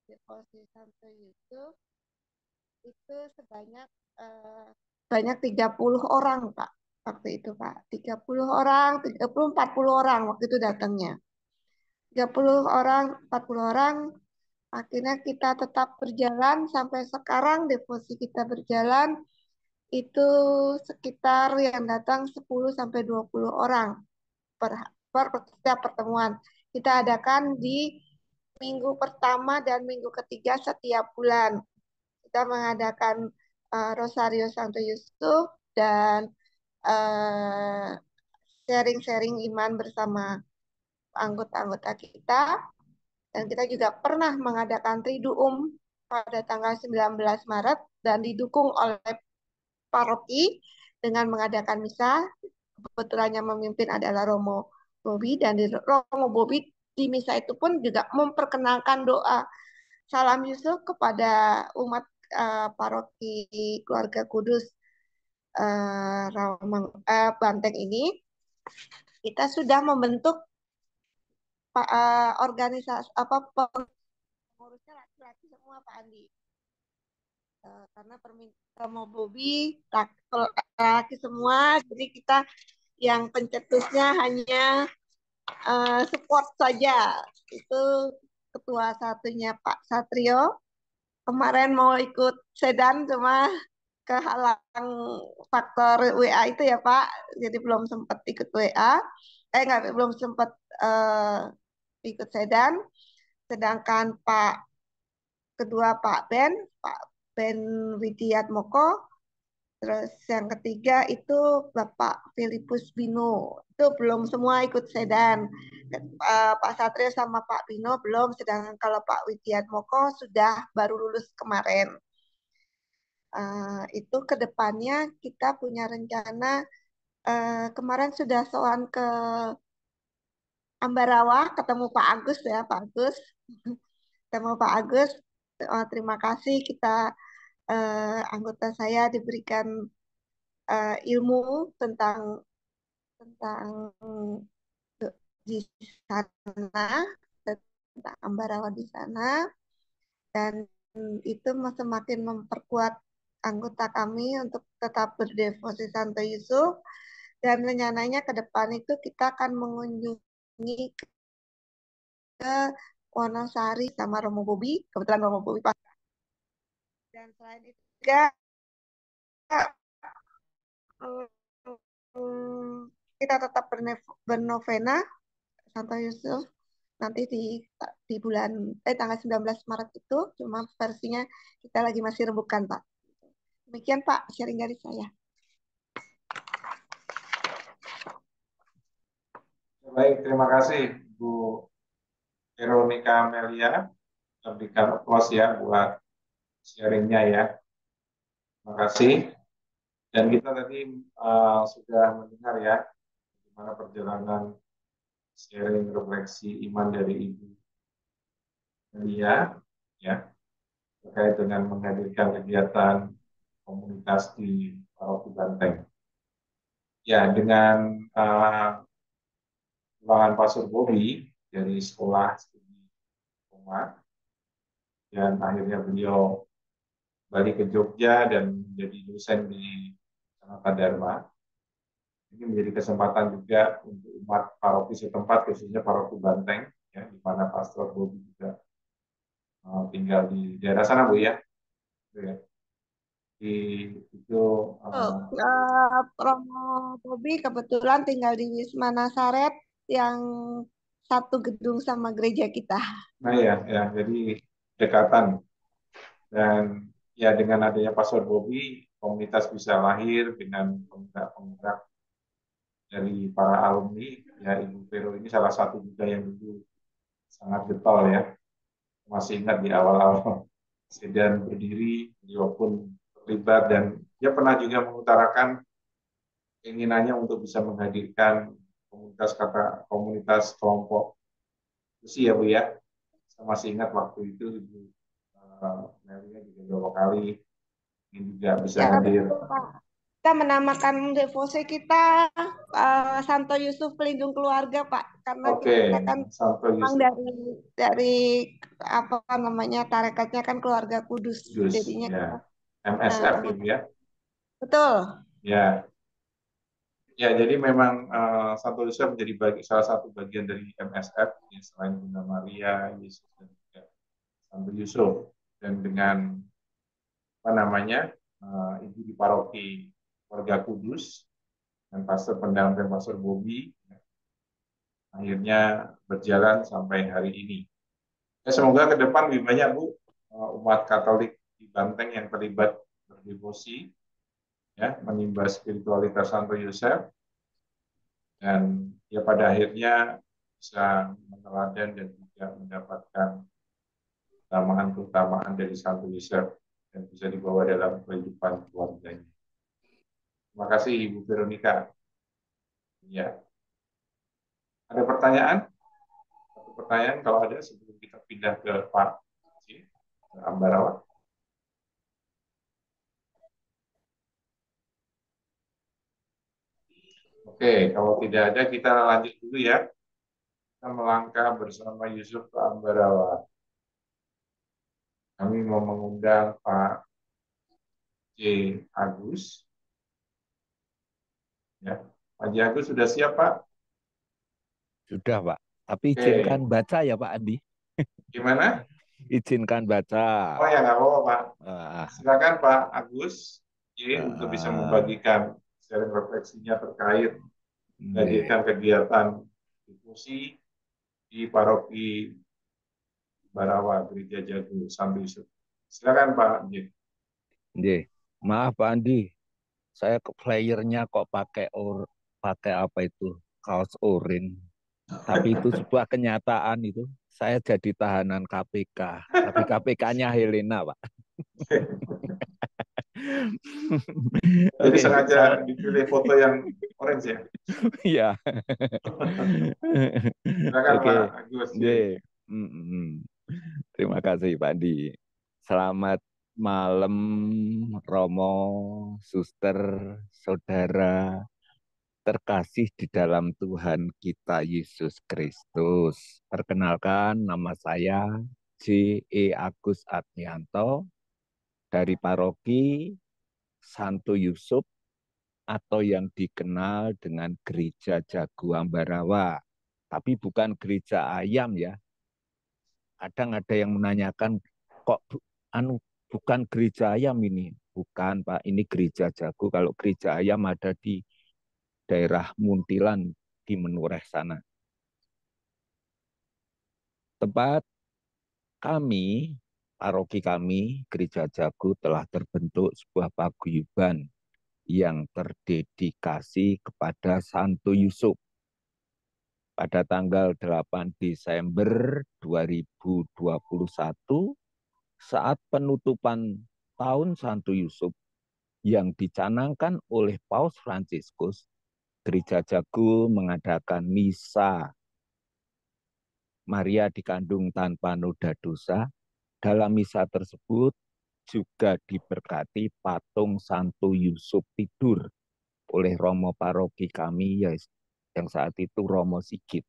devosi Santo Yusuf itu sebanyak 30 orang, Pak. Waktu itu, Pak. 30 orang, 30, 40 orang waktu itu datangnya. 30 orang, 40 orang, akhirnya kita tetap berjalan sampai sekarang, devosi kita berjalan itu sekitar yang datang 10 sampai 20 orang per, setiap pertemuan. Kita adakan di minggu pertama dan minggu ketiga setiap bulan. Kita mengadakan Rosario Santo Yusuf dan sharing-sharing iman bersama anggota-anggota kita. Dan kita juga pernah mengadakan Triduum pada tanggal 19 Maret dan didukung oleh paroki dengan mengadakan misa. Kebetulannya memimpin adalah Romo Bobi, dan di Romo Bobi di misa itu pun juga memperkenalkan doa Salam Yusuf kepada umat paroki Keluarga Kudus Banteng ini. Kita sudah membentuk organisasi pengurusnya laki-laki semua, Pak Andi. Karena permintaan mau Bobi laki semua, jadi kita yang pencetusnya hanya support saja. Itu ketua satunya Pak Satrio. Kemarin mau ikut sedan cuma kehalang faktor WA itu ya Pak, jadi belum sempat ikut WA. Belum sempat ikut sedan. Sedangkan kedua Pak Ben Widiatmoko, terus yang ketiga itu Bapak Filipus Bino, itu belum semua ikut sedan. Pak Satrio sama Pak Bino belum, sedangkan kalau Pak Widiatmoko sudah baru lulus kemarin. Itu kedepannya kita punya rencana, kemarin sudah sowan ke Ambarawa, ketemu Pak Agus ya, Pak Agus. Ketemu Pak Agus, terima kasih kita anggota saya diberikan ilmu tentang di sana, tentang Ambarawa di sana, dan itu semakin memperkuat anggota kami untuk tetap berdevosi Santo Yusuf, dan rencananya ke depan itu kita akan mengunjungi ke Wonosari sama Romo Bobi, kebetulan Romo Bobi Pak. Dan selain itu juga kita tetap bernovena Santo Yusuf nanti di bulan tanggal 19 Maret itu, cuma versinya kita lagi masih rembukan Pak. Demikian Pak sharing dari saya. Baik, terima kasih Bu Veronica Amelia. Kita berikan aplaus ya buat sharingnya ya. Terima kasih. Dan kita tadi sudah mendengar ya bagaimana perjalanan sharing refleksi iman dari Ibu Melia ya terkait dengan menghadirkan kegiatan komunitas di Paroki Banteng. Ya, dengan pulangan Pastor Bobi dari sekolah studi Roma, dan akhirnya beliau balik ke Jogja dan menjadi dosen di Sanata Dharma. Ini menjadi kesempatan juga untuk umat paroki setempat, khususnya paroki Banteng, ya, di mana Pastor Bobi juga tinggal di daerah sana, Bu ya. Di itu Romo Bobi kebetulan tinggal di Wisma Nasaret yang satu gedung sama gereja kita. nah ya, jadi dekatan. Dan ya dengan adanya Pastor Bobi, komunitas bisa lahir dengan penggerak-penggerak dari para alumni. Ya, Ibu Vero ini salah satu juga yang dulu sangat getol ya. Masih ingat di awal-awal Sedan berdiri, beliau pun terlibat dan dia pernah juga mengutarakan keinginannya untuk bisa menghadirkan komunitas kelompok usia ya Bu ya. Saya masih ingat waktu itu Ibu Melia juga beberapa kali ingin juga bisa Ya, hadir. betul, Pak. Kita menamakan devose kita Santo Yusuf Pelindung Keluarga, Pak, karena kita kan Santo memang Yusuf. dari apa namanya tarekatnya kan keluarga kudus, jadinya ya. kita MSF Ibu ya. betul. Ya, ya jadi memang Santo Yusuf menjadi salah satu bagian dari MSF ya, selain Bunda Maria, Yesus dan juga Santo Yusuf. Dan dengan apa namanya ibu di paroki Warga Kudus dan pastor pendamping Pastor Bobi akhirnya berjalan sampai hari ini. Ya, semoga ke depan lebih banyak Bu umat Katolik di Banteng yang terlibat berdevosi ya menimba spiritualitas Santo Yosef dan ya pada akhirnya bisa meneladan dan juga mendapatkan keutamaan dari Santo Yosef dan bisa dibawa dalam kehidupan keluarganya. Terima kasih Ibu Veronica. Ya. Ada pertanyaan? Satu pertanyaan kalau ada sebelum kita pindah ke Pak Ambarawa. Oke, kalau tidak ada kita lanjut dulu ya. Kita melangkah bersama Yusuf ke Ambarawa. Kami mau mengundang Pak J. Agus. Ya, Pak J. Agus sudah siap Pak? Sudah Pak. Tapi izinkan baca ya Pak Andi. Gimana? Izinkan baca. Oh ya nggak apa-apa Pak. Silakan Pak Agus untuk bisa membagikan sharing refleksinya terkait menghadirkan kegiatan diskusi di paroki Barawa Gereja Jago Santo Yusuf. Silakan Pak J. Maaf Pak Andi, saya ke playernya kok pakai apa itu kaos oranye. Tapi itu sebuah kenyataan itu. Saya jadi tahanan KPK, tapi KPK-nya Helena Pak. Jadi sengaja dipilih foto yang orange ya? Iya. Silakan Pak Agus. Terima kasih Pak Andi. Selamat malam Romo, suster, saudara terkasih di dalam Tuhan kita Yesus Kristus. Perkenalkan, nama saya J. E. Agus Adnianto dari paroki Santo Yusuf atau yang dikenal dengan Gereja Jago Ambarawa. Tapi bukan gereja ayam ya. Kadang ada yang menanyakan, kok bukan gereja ayam ini? Bukan Pak, ini gereja Jago. Kalau gereja ayam ada di daerah Muntilan di Menureh sana. Tempat kami, paroki kami, Gereja Jago telah terbentuk sebuah paguyuban yang terdedikasi kepada Santo Yusuf. pada tanggal 8 Desember 2021 saat penutupan tahun Santo Yusuf yang dicanangkan oleh Paus Fransiskus, Gereja Jago mengadakan misa Maria dikandung tanpa noda dosa. Dalam misa tersebut juga diberkati patung Santo Yusuf tidur oleh Romo paroki kami yang saat itu Romo Sigit.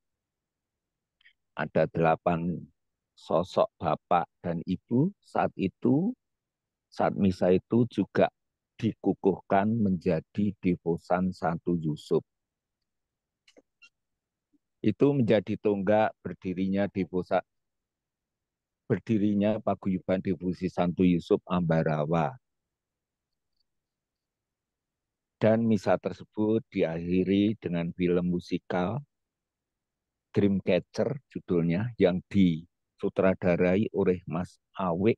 Ada 8 sosok bapak dan ibu saat itu, saat misa itu juga dikukuhkan menjadi devosan Santo Yusuf. Itu menjadi tonggak berdirinya paguyuban devosi Santo Yusuf Ambarawa. Dan misa tersebut diakhiri dengan film musikal Dreamcatcher judulnya yang disutradarai oleh Mas Awik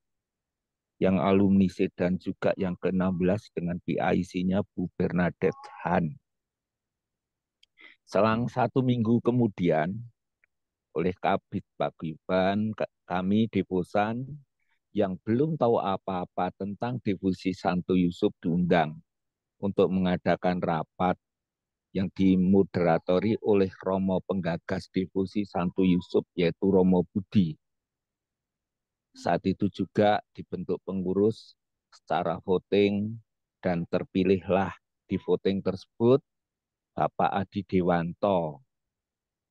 yang alumni Sedan juga yang ke-16 dengan PIC-nya Bu Bernadette Han. Selang 1 minggu kemudian oleh Kabid Paguyuban kami devosan yang belum tahu apa-apa tentang devosi Santo Yusuf diundang untuk mengadakan rapat yang dimoderatori oleh Romo penggagas devosi Santo Yusuf yaitu Romo Budi. Saat itu juga dibentuk pengurus secara voting dan terpilihlah di voting tersebut Bapak Adi Dewanto.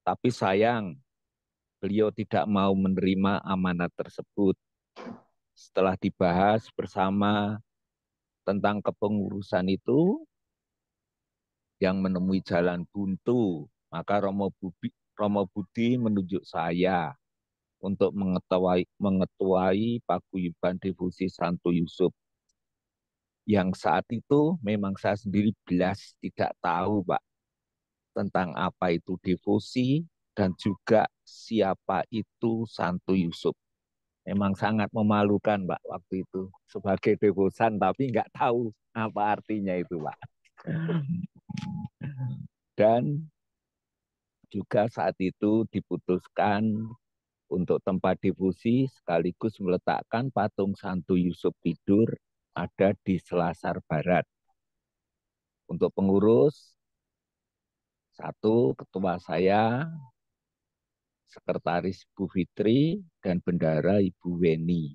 Tapi sayang beliau tidak mau menerima amanat tersebut. Setelah dibahas bersama tentang kepengurusan itu yang menemui jalan buntu, maka Romo Budi menunjuk saya untuk mengetuai paguyuban devosi Santo Yusuf. Yang saat itu memang saya sendiri belas tidak tahu, Pak, tentang apa itu devosi dan juga siapa itu Santo Yusuf. Memang sangat memalukan, Pak, waktu itu sebagai devosan tapi nggak tahu apa artinya itu, Pak. Dan juga saat itu diputuskan untuk tempat devosi sekaligus meletakkan patung Santo Yusuf tidur ada di Selasar Barat. Untuk pengurus, 1 ketua saya, sekretaris Bu Fitri, dan bendara Ibu Weni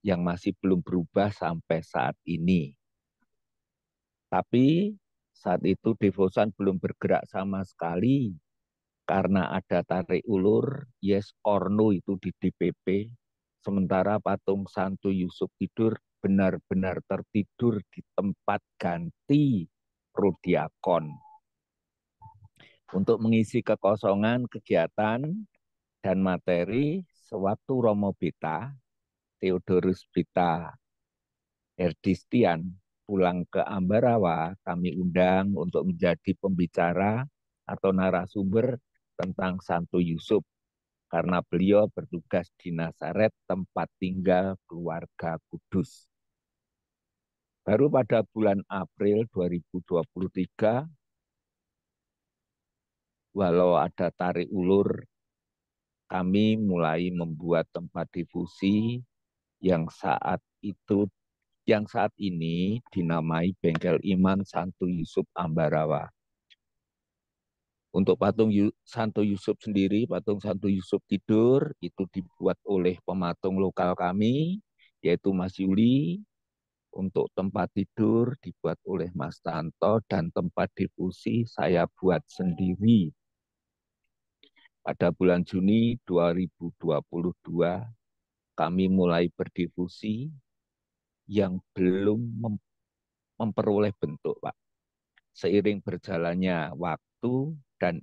yang masih belum berubah sampai saat ini. Tapi saat itu devosan belum bergerak sama sekali karena ada tarik ulur yes or no itu di DPP, sementara patung Santo Yusuf tidur benar-benar tertidur di tempat ganti prodiakon. Untuk mengisi kekosongan kegiatan dan materi sewaktu Romo Beta, Theodorus Beta Herdistian pulang ke Ambarawa, kami undang untuk menjadi pembicara atau narasumber tentang Santo Yusuf karena beliau bertugas di Nazaret, tempat tinggal keluarga kudus. Baru pada bulan April 2023, walau ada tarik ulur, kami mulai membuat tempat devosi yang saat ini dinamai Bengkel Iman Santo Yusuf Ambarawa. Untuk patung Santo Yusuf sendiri, patung Santo Yusuf tidur itu dibuat oleh pematung lokal kami, yaitu Mas Yuli. Untuk tempat tidur dibuat oleh Mas Tanto dan tempat devosi saya buat sendiri. Pada bulan Juni 2022, kami mulai berdevosi yang belum memperoleh bentuk, Pak. Seiring berjalannya waktu dan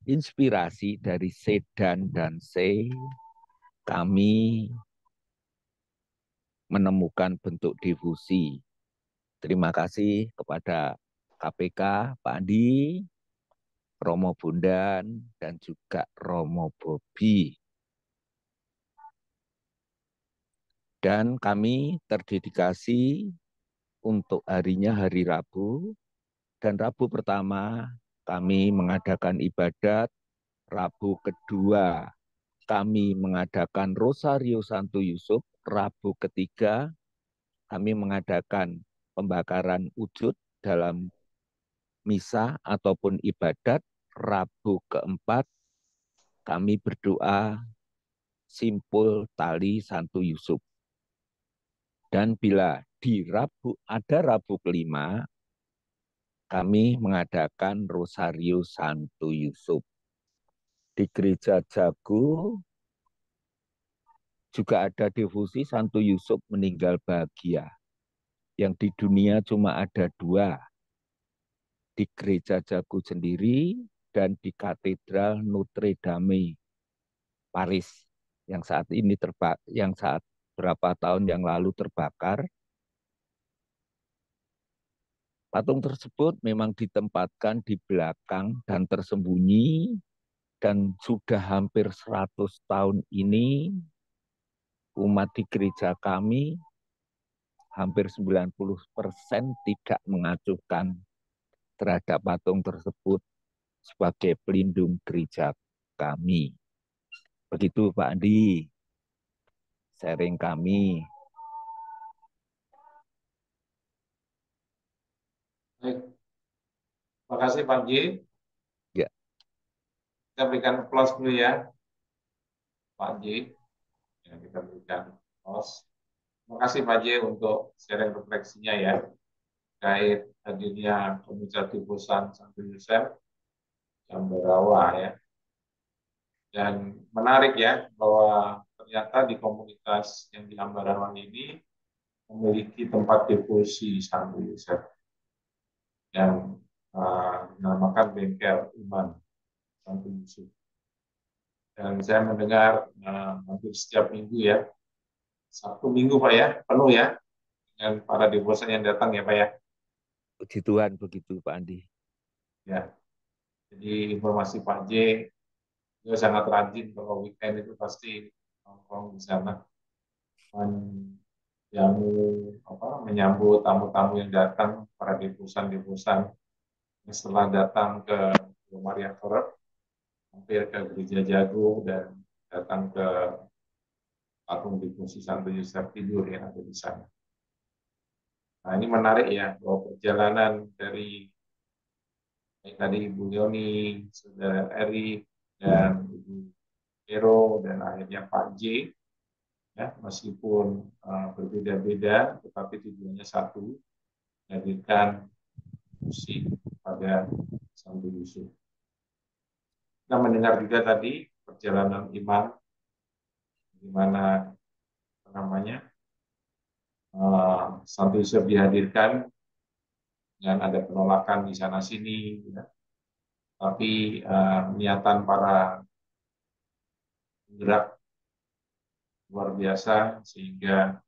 inspirasi dari Sedan dan C, kami menemukan bentuk devosi. Terima kasih kepada KPK, Pak Andi, Romo Bondan, dan juga Romo Bobi. Dan kami terdedikasi untuk harinya hari Rabu, dan Rabu pertama kami mengadakan ibadat. Rabu kedua, kami mengadakan Rosario Santo Yusuf. Rabu ketiga, kami mengadakan pembakaran wujud dalam misa ataupun ibadat. Rabu keempat, kami berdoa simpul tali Santo Yusuf. Dan bila di Rabu kelima, kami mengadakan Rosario Santo Yusuf. Di Gereja Jago juga ada devosi Santo Yusuf meninggal bahagia. Yang di dunia cuma ada 2. Di Gereja Jago sendiri dan di Katedral Notre Dame, Paris. Yang saat berapa tahun yang lalu terbakar. Patung tersebut memang ditempatkan di belakang dan tersembunyi, dan sudah hampir 100 tahun ini umat di gereja kami hampir 90% tidak mengacuhkan terhadap patung tersebut sebagai pelindung gereja kami. Begitu Pak Andi, sharing kami. Baik. Terima kasih Pak J. Ya. Kita berikan applause dulu ya, Pak J. Ya, kita berikan applause. Terima kasih Pak J untuk sharing refleksinya ya, terkait hadirnya Komunitas Tebusan Santo Yusuf Ambarawa ya. Dan menarik ya, bahwa ternyata di komunitas yang di Ambarawa ini memiliki tempat devosi Santo Yusuf yang dinamakan Bengkel Iman Santo Yusuf. Dan saya mendengar hampir setiap minggu ya, Sabtu Minggu Pak ya, penuh ya, dengan para devosan yang datang ya Pak ya. Puji Tuhan begitu Pak Andi. Ya, jadi informasi Pak J juga sangat rajin kalau weekend itu pasti nongkrong di sana, menyambut tamu-tamu yang datang, para devosan-devosan yang setelah datang ke Maria Torep, hampir ke Gereja Jago dan datang ke patung devosi Santo Yusuf tidur yang ada di sana. Nah ini menarik ya, bahwa perjalanan dari tadi Ibu Yoni, Saudara Eri, dan Ibu Ero, dan akhirnya Pak J, ya, meskipun berbeda-beda, tetapi tujuannya satu, menghadirkan musik pada Santo Yusuf. Kita mendengar juga tadi perjalanan iman, di mana Santo Yusuf dihadirkan dengan ada penolakan di sana sini, ya. Tapi niatan para penggerak luar biasa sehingga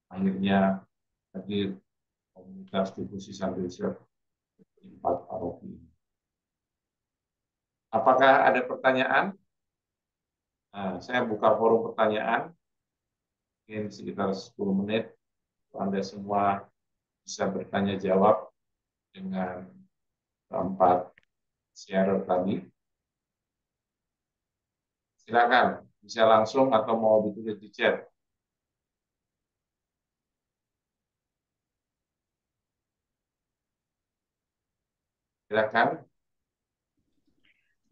akhirnya hadir komunitas devosi Santo Yusuf di 4 paroki. Apakah ada pertanyaan? Nah, saya buka forum pertanyaan, mungkin sekitar 10 menit. Anda semua bisa bertanya jawab dengan keempat share tadi. Silakan, bisa langsung atau mau ditulis di chat. Silakan.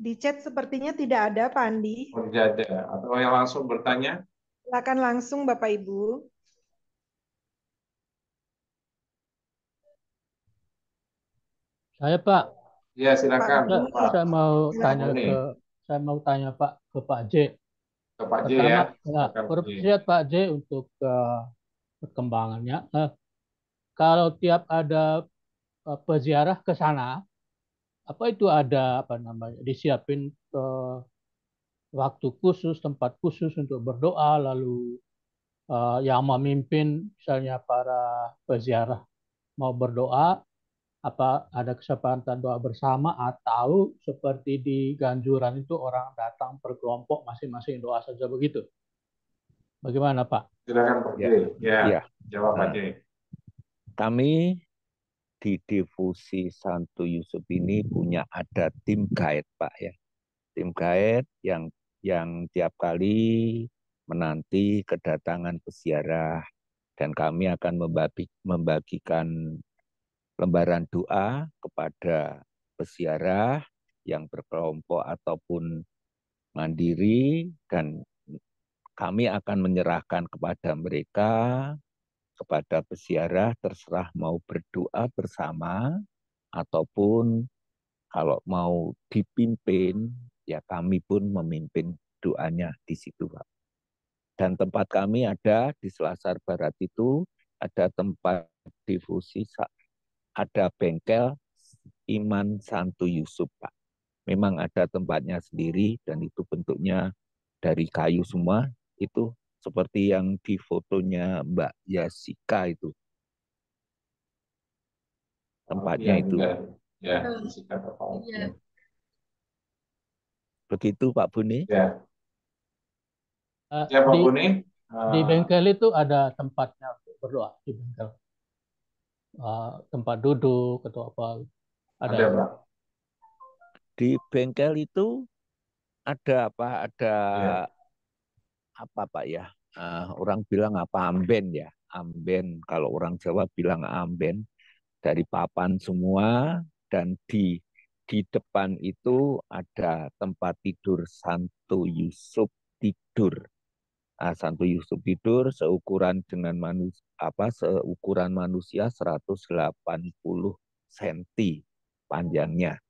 Di chat sepertinya tidak ada, Pak Andi. Oh, tidak ada. Atau yang langsung bertanya? Silakan langsung, Bapak Ibu. Saya Pak. Ya silakan. Pak. Saya mau tanya Pak ke Pak J. Ke Pak J Pertama, ya. bersiap Pak J untuk perkembangannya. Kalau tiap ada peziarah ke sana, apa itu ada disiapin waktu khusus, tempat khusus untuk berdoa, lalu yang memimpin misalnya para peziarah mau berdoa, apa ada kesempatan doa bersama, atau seperti di Ganjuran itu orang datang per kelompok masing-masing doa saja begitu? Bagaimana Pak? Silakan Pak J. Ya. Jawab Pak J. Kami di Devosi Santo Yusuf ini punya ada tim guide, Pak ya. Tim guide yang tiap kali menanti kedatangan peziarah, dan kami akan membagikan lembaran doa kepada peziarah yang berkelompok ataupun mandiri, dan kami akan menyerahkan kepada mereka, kepada peziarah, terserah mau berdoa bersama ataupun kalau mau dipimpin, ya kami pun memimpin doanya di situ, Pak. Dan tempat kami ada di Selasar Barat itu, ada tempat devosi, ada bengkel Iman Santo Yusuf, Pak. Memang ada tempatnya sendiri dan itu bentuknya dari kayu semua, itu seperti yang di fotonya Mbak Yasika itu. Tempatnya itu. Ya, Yasika terpaut. Ya. Begitu Pak Buni. Ya. Ya Pak Buni. Di bengkel itu ada tempatnya untuk berdoa di bengkel. Tempat duduk atau apa? Ada Pak. Di bengkel itu ada apa? Ada apa Pak ya? Orang bilang apa, amben ya? Amben. Kalau orang Jawa bilang amben. Dari papan semua, dan di depan itu ada tempat tidur Santo Yusuf tidur. Santo Yusuf tidur seukuran dengan seukuran manusia 180 cm panjangnya.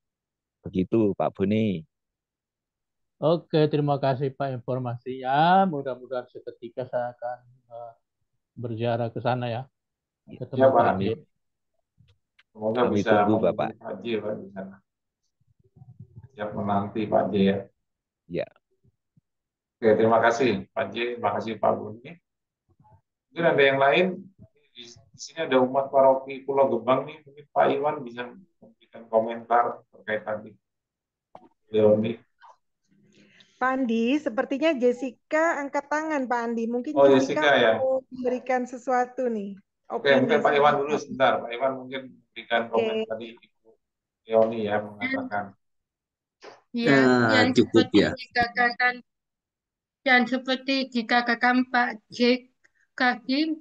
Begitu Pak Buni. Oke, terima kasih Pak informasinya. Mudah-mudahan seketika saya akan berziarah ke sana ya. Ketemu Ya, Pak Pak. Haji. Semoga Kami bisa tunggu mengunjungi Bapak. Pak Haji Pak di sana. Siap menanti Pak Haji ya. Ya. Oke, terima kasih Pak Haji, terima kasih Pak Buni. Mungkin ada yang lain. Di sini ada umat paroki Pulau Gebang nih. Mungkin Pak Iwan bisa memberikan komentar terkait tadi. Leoni. Pak Andi, sepertinya Jessica angkat tangan Pak Andi. Mungkin Jessica ya. mau memberikan sesuatu nih. Oke, mungkin Pak Iwan dulu sebentar. Pak Iwan mungkin memberikan komen tadi Ibu Leoni ya mengatakan. Ya, yang cukup ya. Dan seperti dikatakan Pak Jek tadi,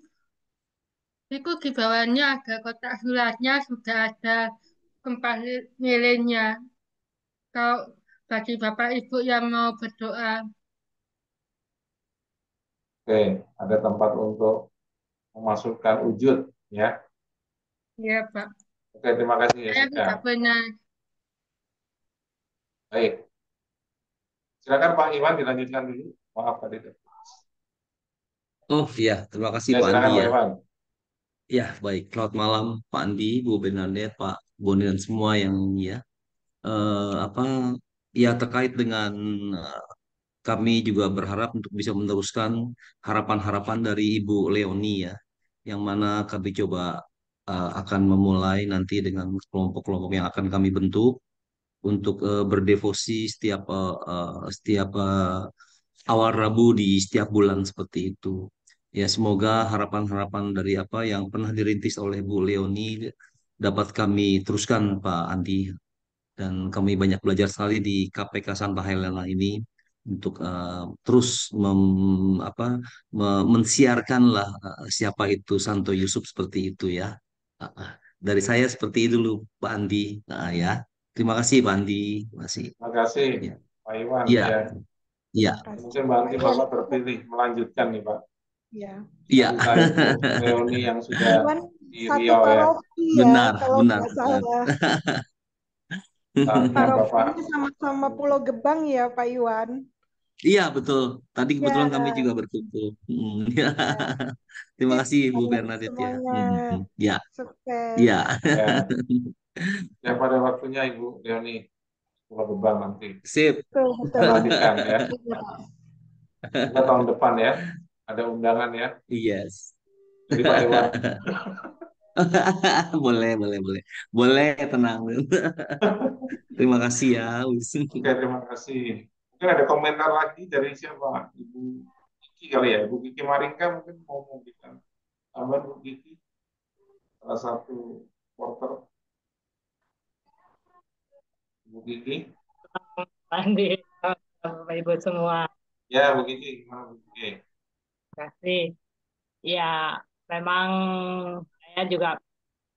itu di bawahnya ada kotak suratnya, sudah ada tempat nilainya. Kalau bagi Bapak Ibu yang mau berdoa. Oke, ada tempat untuk memasukkan wujud ya. Iya, Pak. Oke, terima kasih ya. Saya tidak benar. Baik. Silakan Pak Iwan dilanjutkan dulu. Maaf tadi. Oh iya, terima kasih Pak Silakan Andi Pak ya. Iwan. Ya, baik. Selamat malam Pak Andi, Bu Bernadette, Pak Boni dan semua yang ya. Ya terkait dengan kami juga berharap untuk bisa meneruskan harapan-harapan dari Ibu Leoni ya, yang mana kami coba akan memulai nanti dengan kelompok-kelompok yang akan kami bentuk untuk berdevosi setiap awal Rabu di setiap bulan seperti itu. Ya, semoga harapan-harapan dari apa yang pernah dirintis oleh Bu Leoni dapat kami teruskan, Pak Andi. Dan kami banyak belajar sekali di KPK Santa Helena ini untuk terus mensiarkanlah siapa itu Santo Yusuf seperti itu ya. Dari saya seperti itu dulu, Pak Andi. Ya, terima kasih Pak Andi. Terima kasih. Terima kasih Ya. Pak Iwan Ya. ya. Ya. Mungkin nanti Bapak terpilih melanjutkan nih Pak. Iya. Iya. Leoni yang sudah di satu Riau ya. paroki ya, Benar, kalau benar. nggak salah. Parokinya sama-sama Pulau Gebang ya, Pak Iwan. Iya, betul. Tadi kebetulan kami juga berkumpul. Terima kasih Bu Bernadette ya. Ya. Sukses. Iya. Ya pada waktunya Ibu Leoni Pulau Gebang nanti. Sip. Kita nantikan ya. Kita tahun depan ya. Ada undangan ya. Yes. Jadi Pak Iwan. Boleh, tenang. Terima kasih ya. Oke, terima kasih. Mungkin ada komentar lagi dari siapa? Ibu Kiki kali ya. Ibu Kiki Maringka mungkin mau memberikan tambahan Bu Kiki. Salah satu porter. Bu Kiki. Andi, Bapak Ibu semua, Ya, Bu Kiki, gimana Bu Kiki? terima kasih. Ya, memang saya juga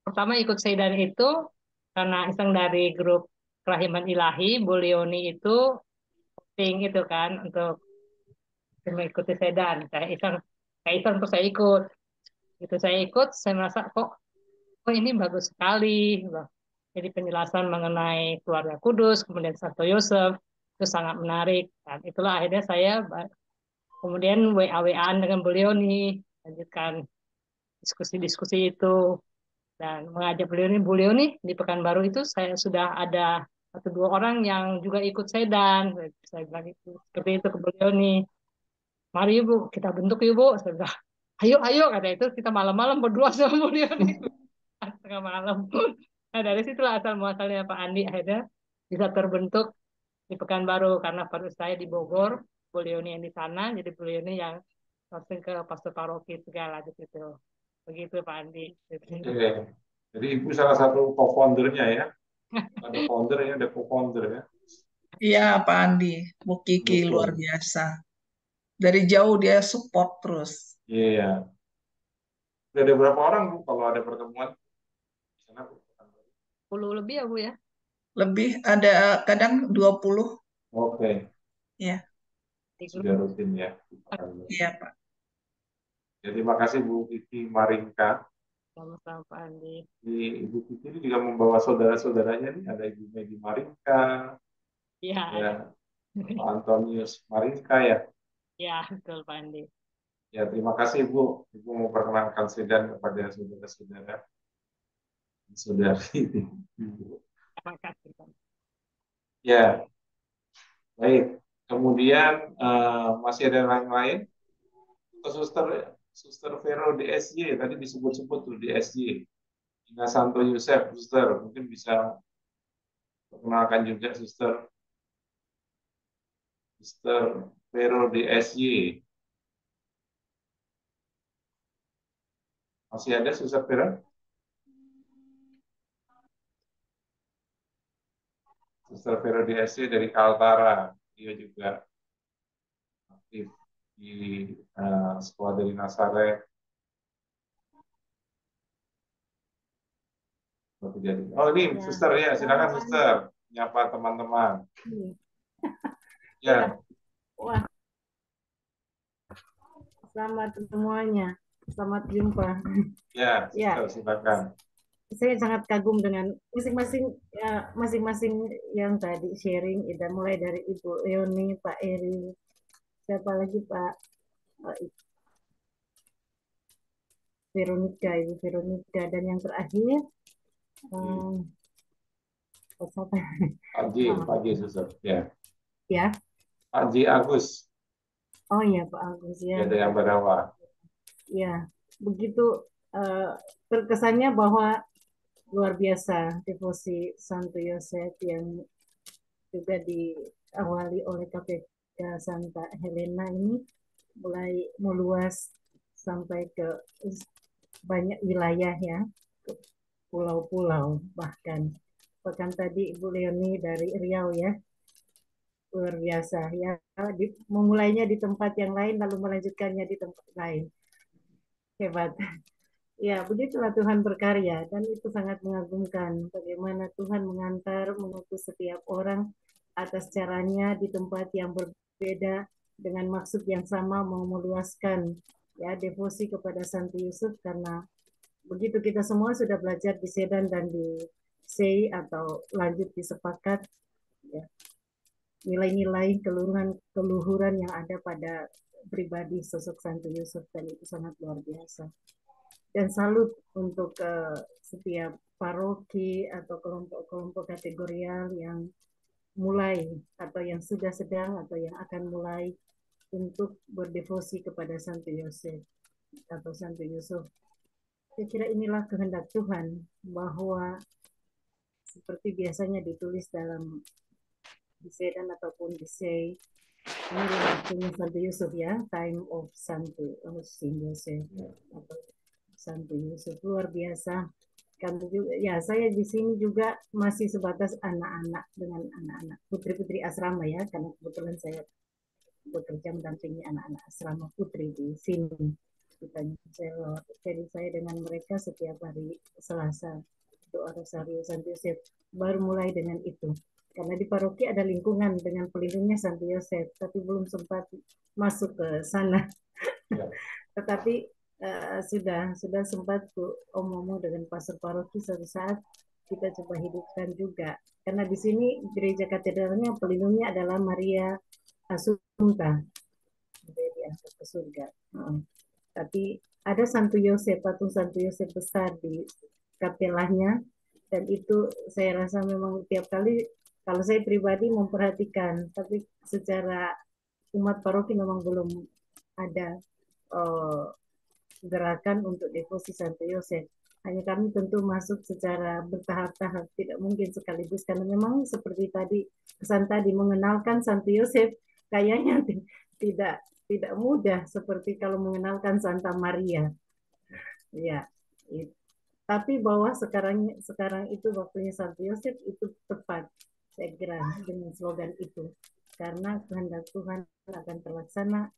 pertama ikut Seidan itu karena iseng dari grup Kerahiman Ilahi, Bu Leoni itu posting itu kan untuk mengikuti Seidan. Saya iseng terus saya ikut. Itu saya ikut, saya merasa kok ini bagus sekali. Gitu. Jadi penjelasan mengenai keluarga kudus, kemudian Santo Yosef, itu sangat menarik. Dan itulah akhirnya saya kemudian WA-WAan dengan beliau nih, lanjutkan diskusi-diskusi itu. Dan mengajak beliau nih di Pekanbaru itu saya sudah ada satu dua orang yang juga ikut Sedan. Saya bilang itu seperti itu ke beliau nih. Mari Bu, kita bentuk yuk Bu. Saya bilang, ayo kata itu kita malam-malam berdua sama beliau nih. Tengah malam. Nah dari situlah asal muasalnya Pak Andi akhirnya bisa terbentuk di Pekanbaru karena baru saya di Bogor, beliau ini yang di sana, jadi beliau ini yang langsung ke pastor paroki segala di situ. Begitu Pak Andi. Oke. Jadi Ibu salah satu co-foundernya ya. Ada foundernya, ada co-founder ya. Iya, Pak Andi. Bu Kiki luar biasa. Dari jauh dia support terus. Iya. Udah ada berapa orang Bu kalau ada pertemuan di sana Bu? 10 lebih ya Bu ya? Lebih, ada kadang 20. Oke. Ya. Sudah rutin ya. Iya, Pak. Jadi terima kasih Bu Kiki Maringka. Sama-sama Pak Andi. Ibu Kiki ini juga membawa saudara-saudaranya nih, ada Ibu Medi Maringka, Iya. ya, Pak Antonius Maringka ya. Ya, betul Pak Andi. Ya, terima kasih Ibu. Ibu memperkenalkan Sedan kepada saudara-saudara. Saudari. Terima kasih Pak. Ya, baik. Kemudian masih ada yang lain? Suster Vero DSY, tadi disebut-sebut tuh DSY. Ina Santo Yosef, Suster, mungkin bisa perkenalkan juga Suster Vero DSY. Masih ada Suster Vero? Suster Vero DSY dari Kaltara, dia juga aktif di sekolah dari Nazaret. Oh ini ya. Suster ya, silakan Suster, nyapa teman-teman. Ya. Wah. Selamat semuanya, selamat jumpa. Ya, Suster, silakan. Saya sangat kagum dengan masing-masing yang tadi sharing, mulai dari Ibu Leoni, Pak Eri, siapa lagi Pak Veronica, Ibu Veronica, dan yang terakhir Pak J, Suster, ya. Ya. Pak J Agus. Oh iya Pak Agus ya. Ada yang Barawa. Ya, begitu terkesannya bahwa luar biasa devosi Santo Yosef yang juga diawali oleh KPK Santa Helena ini mulai meluas sampai ke banyak wilayah ya, pulau-pulau bahkan. Bahkan tadi Ibu Leoni dari Riau ya, luar biasa ya, memulainya di tempat yang lain lalu melanjutkannya di tempat lain. Hebat. Ya, begitulah Tuhan berkarya dan itu sangat mengagumkan bagaimana Tuhan mengutus setiap orang atas caranya di tempat yang berbeda dengan maksud yang sama, mau meluaskan ya devosi kepada Santo Yusuf, karena begitu kita semua sudah belajar di Sedan dan di SEI atau lanjut di Sepakat ya, nilai-nilai keluhuran yang ada pada pribadi sosok Santo Yusuf, dan itu sangat luar biasa. Dan salut untuk setiap paroki atau kelompok-kelompok kategorial yang mulai atau yang sudah sedang atau yang akan mulai untuk berdevosi kepada Santo Yosef atau Santo Yusuf. Saya kira inilah kehendak Tuhan, bahwa seperti biasanya ditulis dalam di Sedan ataupun di SEI, inilah waktunya Santo Yusuf ya, time of Santo Yosef atau Santo Yusuf. Luar biasa Kami juga, ya saya di sini juga masih sebatas anak-anak dengan anak-anak putri-putri asrama ya, karena kebetulan saya bekerja mendampingi anak-anak asrama putri di sini. Jadi saya dengan mereka setiap hari Selasa doa Rosario Santo Yosef. Baru mulai dengan itu. Karena di paroki ada lingkungan dengan pelindungnya Santo Yosef, tapi belum sempat masuk ke sana. Tetapi sudah sempat omong dengan pastor paroki suatu saat kita coba hidupkan juga. Karena di sini gereja katedralnya pelindungnya adalah Maria Assunta, diangkat ke surga. Tapi ada Santo Yosef, patung Santo Yosef besar di kapelanya, dan itu saya rasa memang tiap kali kalau saya pribadi memperhatikan, tapi secara umat paroki memang belum ada gerakan untuk devosi Santo Yosef. Hanya kami tentu masuk secara bertahap-tahap, tidak mungkin sekaligus karena memang seperti tadi pesan tadi mengenalkan Santo Yosef kayaknya tidak mudah seperti kalau mengenalkan Santa Maria. Ya, tapi bahwa sekarang itu waktunya Santo Yosef itu tepat, saya kira dengan slogan itu, karena kehendak Tuhan akan terlaksana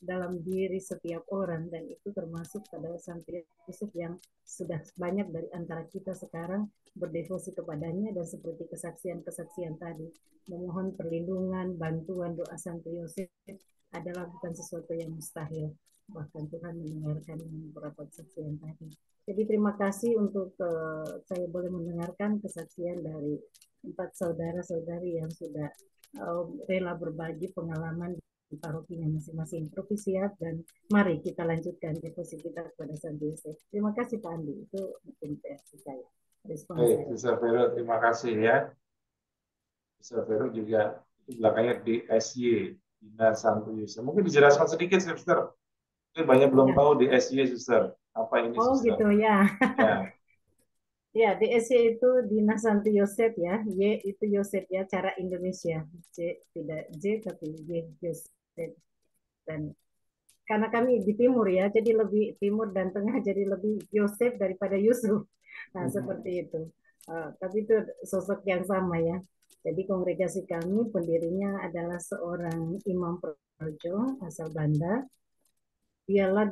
dalam diri setiap orang, dan itu termasuk pada Santo Yosef yang sudah banyak dari antara kita sekarang berdevosi kepadanya, dan seperti kesaksian tadi memohon perlindungan, bantuan, doa Santo Yosef adalah bukan sesuatu yang mustahil, bahkan Tuhan mendengarkan beberapa kesaksian tadi. Jadi terima kasih untuk saya boleh mendengarkan kesaksian dari 4 saudara-saudari yang sudah rela berbagi pengalaman di parokinya masing-masing. Propisiat, dan mari kita lanjutkan devosi kita kepada Santo Yosef. Terima kasih Pak Andi, itu mungkin versi saya. Baik, Sister Vero, terima kasih ya. Sister Vero juga itu belakangnya DSY, Dina Santo Yosef. Mungkin dijelaskan sedikit, Sister. Mungkin banyak belum tahu DSY, Sister. Apa ini, Oh Sister? gitu ya. Ya. Ya, DSY itu Dina Santo Yosef ya, Y itu Yosef ya, cara Indonesia. J tidak J tapi Y Yosef. Dan karena kami di timur ya, jadi lebih timur dan tengah, jadi lebih Yosef daripada Yusuf. Nah, seperti itu. Tapi itu sosok yang sama ya. Jadi kongregasi kami pendirinya adalah seorang imam projo asal Banda. Dialah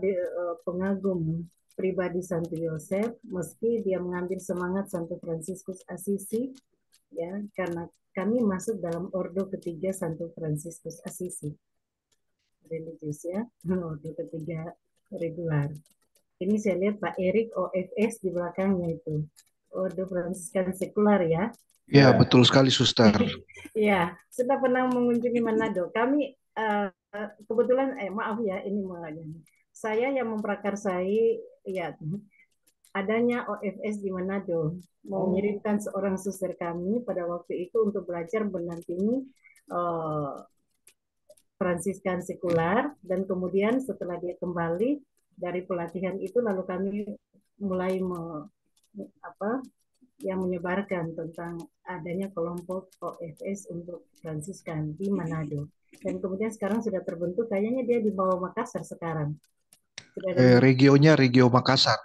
pengagum pribadi Santo Yosef, meski dia mengambil semangat Santo Fransiskus Assisi, ya, karena kami masuk dalam ordo ketiga Santo Fransiskus Assisi, religius ya, ordo ketiga regular. Ini saya lihat Pak Erik OFS di belakangnya itu, ordo Fransiskan sekular ya. Ya, betul sekali, Suster. Ya, sudah pernah mengunjungi Manado. Kami kebetulan, maaf ya, ini mulanya. Saya yang memprakarsai ya adanya OFS di Manado, mengirimkan seorang suster kami pada waktu itu untuk belajar mendampingi Fransiskan sekular, dan kemudian setelah dia kembali dari pelatihan itu, lalu kami mulai yang menyebarkan tentang adanya kelompok OFS untuk Fransiskan di Manado. Dan kemudian sekarang sudah terbentuk, kayaknya dia di bawah Makassar sekarang. Regionya Regio Makassar.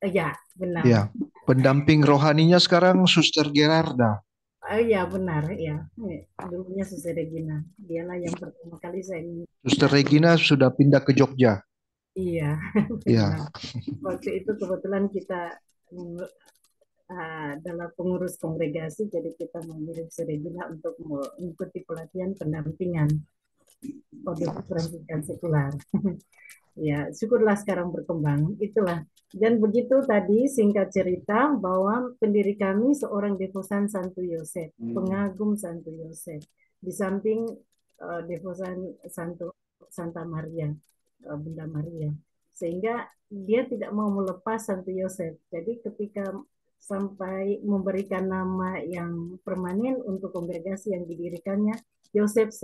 Ya, benar. Ya, pendamping rohaninya sekarang Suster Gerarda. Ya, benar ya. Dulunya Suster Regina. Dialah yang pertama kali saya. Suster Regina sudah pindah ke Jogja. Iya. Ya. Waktu itu kebetulan kita adalah pengurus kongregasi, jadi kita mengirim Regina untuk mengikuti pelatihan pendampingan ordo Fransiskan sekular. Ya, syukurlah sekarang berkembang. Itulah. Dan begitu tadi singkat cerita bahwa pendiri kami seorang devosan Santo Yosef, pengagum Santo Yosef. Di samping devosan Santa Maria, Bunda Maria. Sehingga dia tidak mau melepas Santo Yosef. Jadi ketika sampai memberikan nama yang permanen untuk kongregasi yang didirikannya, Yosef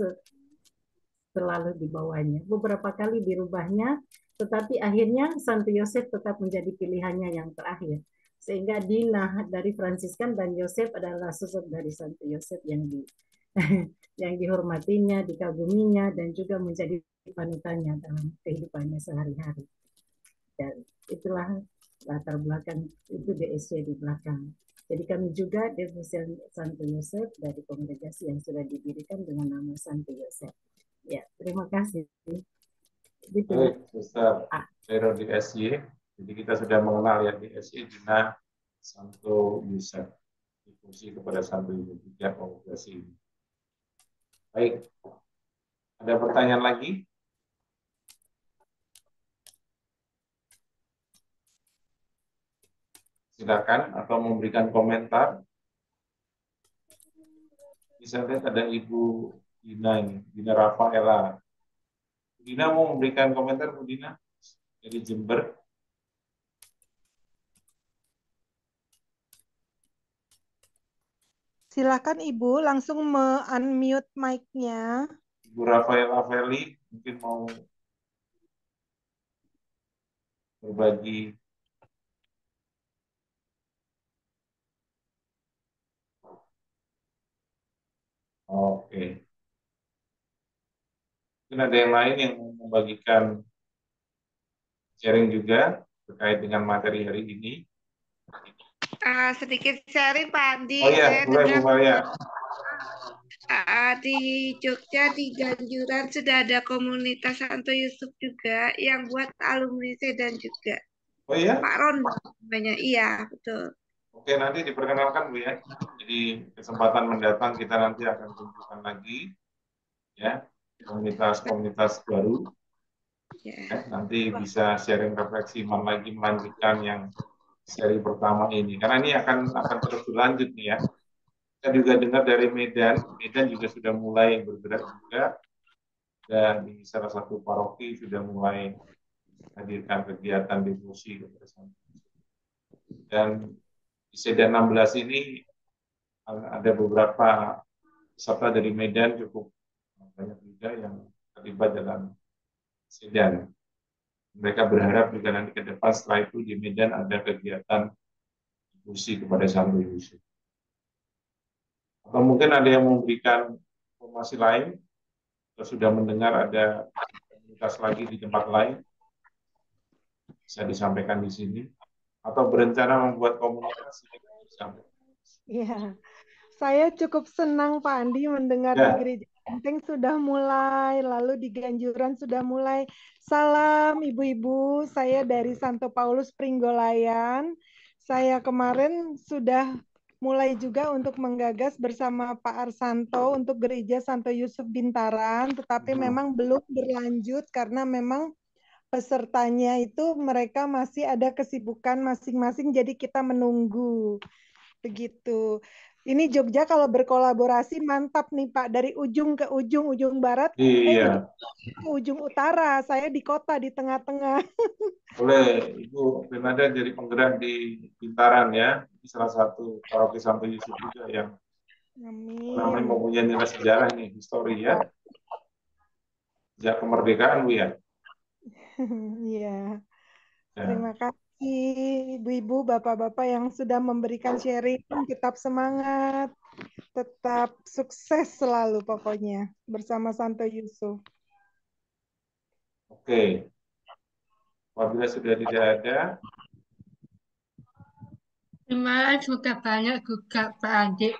selalu di bawahnya. Beberapa kali dirubahnya, tetapi akhirnya Santo Yosef tetap menjadi pilihannya yang terakhir. Sehingga Dina dari Fransiskan dan Yosef adalah sosok dari Santo Yosef yang yang dihormatinya, dikaguminya, dan juga menjadi panutannya dalam kehidupannya sehari-hari. Dan itulah latar belakang itu DSC di belakang. Jadi kami juga Devosi Santo Yosef dari kongregasi yang sudah didirikan dengan nama Santo Yosef. Ya, terima kasih. Gitu. Baik, Suster Vero di SY. Jadi kita sudah mengenal ya di SY Dina Santo Yosef. Fungsi kepada Santo Yosef tiga kongregasi ini. Baik, ada pertanyaan lagi? Silakan atau memberikan komentar. Misalnya ada Ibu Dina ini, Dina Rafaela. Dina mau memberikan komentar, Bu Dina, dari Jember. Silakan Ibu langsung unmute mic-nya. Ibu Rafaela Feli mungkin mau berbagi. Oke. Mungkin ada yang lain yang mau membagikan sharing juga terkait dengan materi hari ini. Sedikit sharing Pak Andi, Oh iya, saya boleh Bu dengar Maria. di Jogja di Ganjuran sudah ada komunitas Santo Yusuf juga yang buat alumni Sedan juga. Oh iya? Pak Ron banyak, iya betul. Oke, nanti diperkenalkan Bu ya. Jadi kesempatan mendatang kita nanti akan tunjukkan lagi ya komunitas-komunitas baru. Ya, nanti bisa sharing refleksi lagi melanjutkan yang seri pertama ini. Karena ini akan terus berlanjut nih ya. Kita juga dengar dari Medan juga sudah mulai bergerak juga, dan di salah satu paroki sudah mulai hadirkan kegiatan devosi kepada. Dan di Sedan 16 ini ada beberapa peserta dari Medan cukup banyak juga yang terlibat dalam Sedan. Mereka berharap juga nanti ke depan setelah itu di Medan ada kegiatan devosi kepada Santo Yusuf. Atau mungkin ada yang memberikan informasi lain, atau sudah mendengar ada komunitas lagi di tempat lain, bisa disampaikan di sini, atau berencana membuat komunitas. Iya, saya cukup senang Pak Andi mendengar Ya. di Gereja Genteng sudah mulai, lalu di Ganjuran sudah mulai. Salam ibu-ibu, saya dari Santo Paulus Pringgolayan. Saya kemarin sudah mulai juga untuk menggagas bersama Pak Arsanto untuk Gereja Santo Yusuf Bintaran, tetapi memang belum berlanjut karena memang pesertanya itu mereka masih ada kesibukan masing-masing, jadi kita menunggu. Begitu. Ini Jogja kalau berkolaborasi mantap nih Pak, dari ujung ke ujung, ujung barat, Iya. ujung utara. Saya di kota di tengah-tengah. Boleh, Ibu Bernada jadi penggerak di Bintaran ya. Ini salah satu paroki Santo Yusuf juga yang namanya mempunyai nilai sejarah nih, histori ya. Sejak kemerdekaan Bu ya. Iya. Terima kasih ibu-ibu, bapak-bapak yang sudah memberikan sharing. Tetap semangat, tetap sukses selalu pokoknya bersama Santo Yusuf. Oke. Apabila sudah tidak ada. Di Malang juga banyak juga Pak Andi.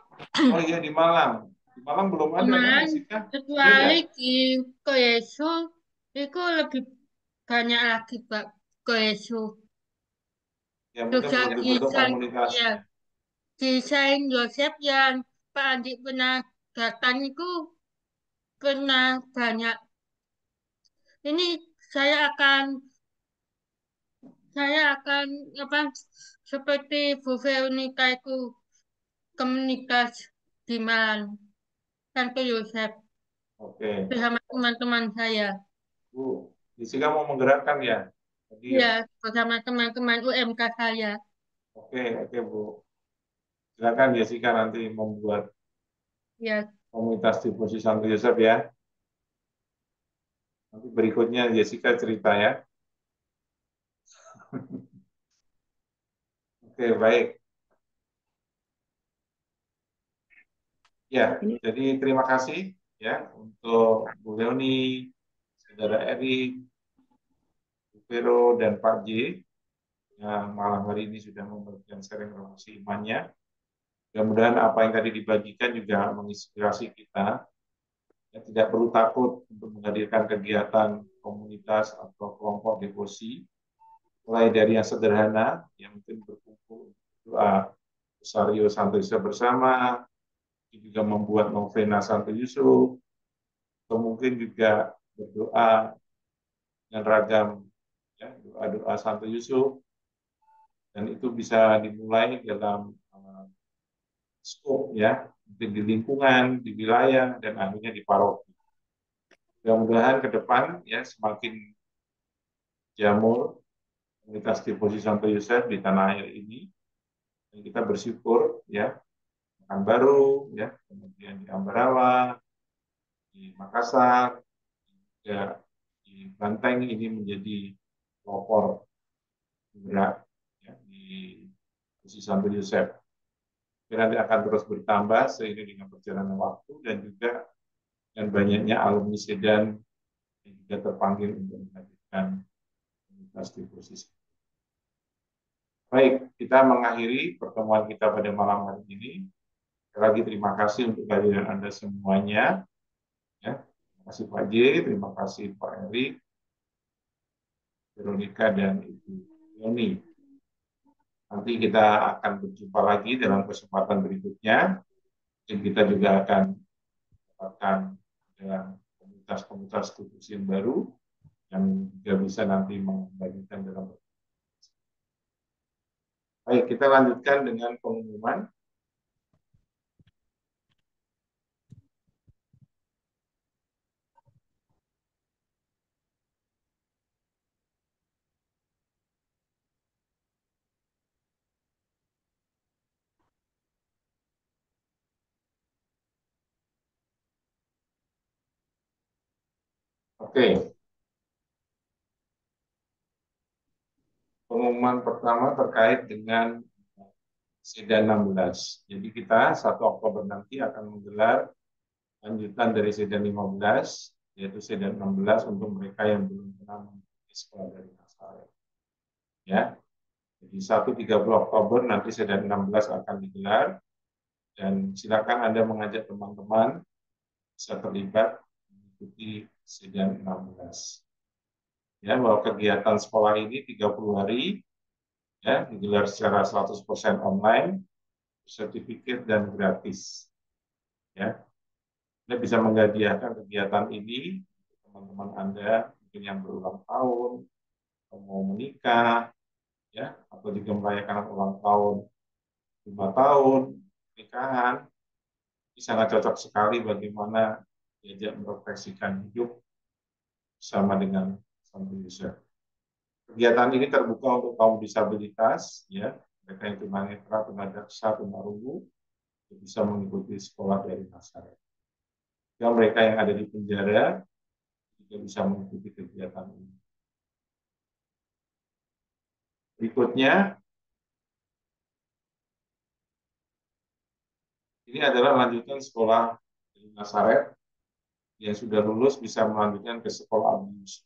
Oh iya di Malang. Di Malang belum ada kan Jessica? Kecuali di Koyesu itu lebih banyak lagi Pak Koyesu. Ya mungkin belum dibentuk komunitas. Ya, di Saint Joseph yang Pak Andi pernah datang itu pernah banyak. Ini saya akan apa seperti Bu Veronica itu komunitas di Malang Santo Yosef. Oke. Bersama teman-teman saya. Bu, Jessica mau menggerakkan ya? Iya, bersama teman-teman UMK saya. Oke Bu. Silakan Jessica nanti membuat komunitas devosi Santo Yosef ya. Nanti berikutnya Jessica cerita ya. Oke, baik. Ya, jadi terima kasih ya untuk Bu Leoni, Saudara Eri, Bu Vero, dan Pak J yang malam hari ini sudah membagikan sharing relasi imannya. Mudah-mudahan apa yang tadi dibagikan juga menginspirasi kita. Ya, tidak perlu takut untuk menghadirkan kegiatan komunitas atau kelompok devosi, mulai dari yang sederhana, yang mungkin berkumpul doa Rosario Santo Yusuf bersama, juga membuat novena Santo Yusuf, atau mungkin juga berdoa dengan ragam ya, doa-doa Santo Yusuf, dan itu bisa dimulai dalam skop ya, mungkin di lingkungan, di wilayah, dan akhirnya di paroki. Mudah-mudahan ke depan ya semakin jamur komunitas devosi Santo Yusuf di tanah air ini, dan kita bersyukur ya Pekanbaru ya, kemudian di Ambarawa, di Makassar, juga di Banteng ini menjadi pelopor gerak ya, di devosi Santo Yusuf. Nanti akan terus bertambah seiring dengan perjalanan waktu dan juga dengan banyaknya alumni Sedan yang juga terpanggil untuk menghadirkan komunitas devosi. Baik, kita mengakhiri pertemuan kita pada malam hari ini. Sekali lagi terima kasih untuk kehadiran Anda semuanya. Ya, terima kasih Pak J, terima kasih Pak Erik, Veronica, dan Ibu Yoni. Nanti kita akan berjumpa lagi dalam kesempatan berikutnya. Dan kita juga akan mendapatkan komunitas-komunitas devosi yang baru yang juga bisa nanti membagikan dalam. Baik, kita lanjutkan dengan pengumuman. Oke. Pengumuman pertama terkait dengan Sedan 16. Jadi kita 1 Oktober nanti akan menggelar lanjutan dari Sedan 15, yaitu Sedan 16 untuk mereka yang belum pernah mengikuti sekolah dari Nazaret. Ya. Jadi 1-30 Oktober nanti Sedan 16 akan digelar, dan silakan Anda mengajak teman-teman bisa terlibat mengikuti Sedan 16. Ya, bahwa kegiatan sekolah ini 30 hari ya, digelar secara 100% online, sertifikat dan gratis. Ya, Anda bisa menghadiahkan kegiatan ini teman-teman Anda mungkin yang berulang tahun, atau mau menikah, ya, atau juga merayakan ulang tahun 5 tahun pernikahan. Ini sangat cocok sekali bagaimana diajak merefleksikan hidup bersama dengan Santo Yusuf. Kegiatan ini terbuka untuk kaum disabilitas, ya, mereka yang tunanetra, tunadaksa, tunarungu, bisa mengikuti sekolah dari Nazaret. Dan mereka yang ada di penjara juga bisa mengikuti kegiatan ini. Berikutnya, ini adalah lanjutan sekolah dari Nazaret yang sudah lulus bisa melanjutkan ke sekolah Abu Yusuf.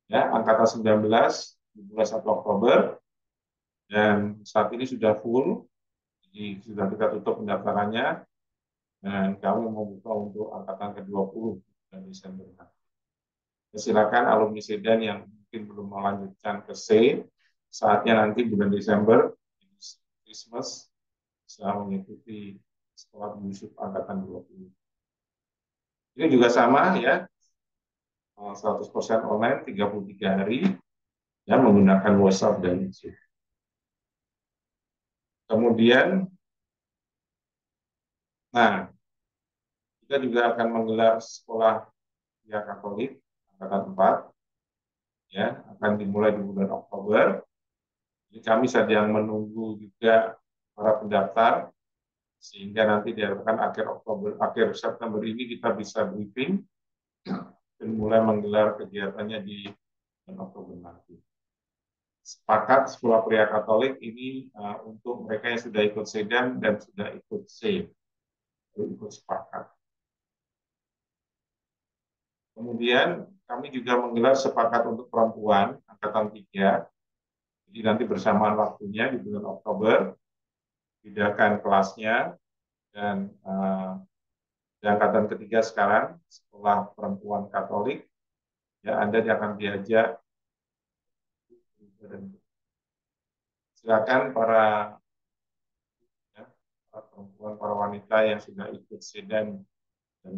Ya, angkatan 19 dimulai 1 Oktober dan saat ini sudah full, jadi sudah kita tutup pendaftarannya dan kami membuka untuk angkatan ke-20 bulan Desember. Silakan alumni Sedan yang mungkin belum melanjutkan ke C, saatnya nanti bulan Desember, Christmas, bisa mengikuti sekolah Yusuf angkatan 20. Ini juga sama ya, 100% online, 33 hari, ya, menggunakan WhatsApp dan Zoom. Kemudian, nah, kita juga akan menggelar sekolah via Katolik angkatan 4, ya, akan dimulai di bulan Oktober. Jadi kami sedang menunggu juga para pendaftar, sehingga nanti diharapkan akhir September ini kita bisa briefing dan mulai menggelar kegiatannya di bulan Oktober nanti. Sepakat sekolah pria Katolik ini untuk mereka yang sudah ikut Sedan dan sudah ikut C, ikut sepakat. Kemudian kami juga menggelar sepakat untuk perempuan angkatan 3, Jadi nanti bersamaan waktunya di bulan Oktober, bedakan kelasnya, dan di angkatan ketiga sekarang, sekolah perempuan Katolik, ya Anda akan diajak. Silakan para perempuan, para wanita yang sudah ikut C dan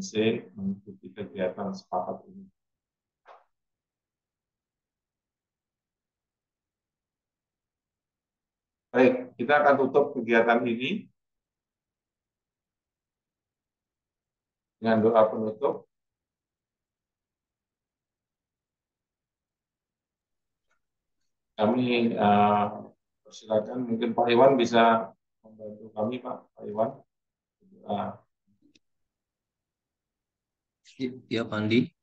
C mengikuti kegiatan sepakat ini. Baik, kita akan tutup kegiatan ini dengan doa penutup. Kami persilakan, mungkin Pak Iwan bisa membantu kami, Pak Iwan. Ya, Pak Andi.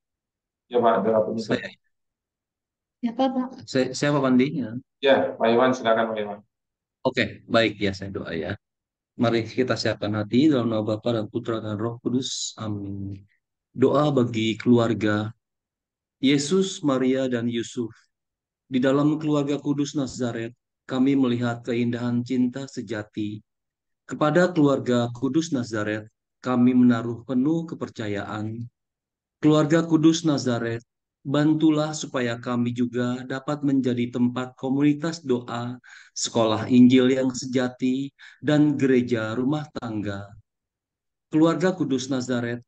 Ya, Pak, doa penutup. Siapa, Pak? Saya Pak Andi. Ya, Pak Iwan, silakan Pak Iwan. Oke, baik ya, saya doa ya. Mari kita siapkan hati dalam nama Bapa dan Putra dan Roh Kudus. Amin. Doa bagi keluarga Yesus, Maria, dan Yusuf. Di dalam keluarga kudus Nazaret, kami melihat keindahan cinta sejati. Kepada keluarga kudus Nazaret, kami menaruh penuh kepercayaan. Keluarga kudus Nazaret, bantulah supaya kami juga dapat menjadi tempat komunitas doa, sekolah Injil yang sejati, dan gereja rumah tangga. Keluarga kudus Nazaret,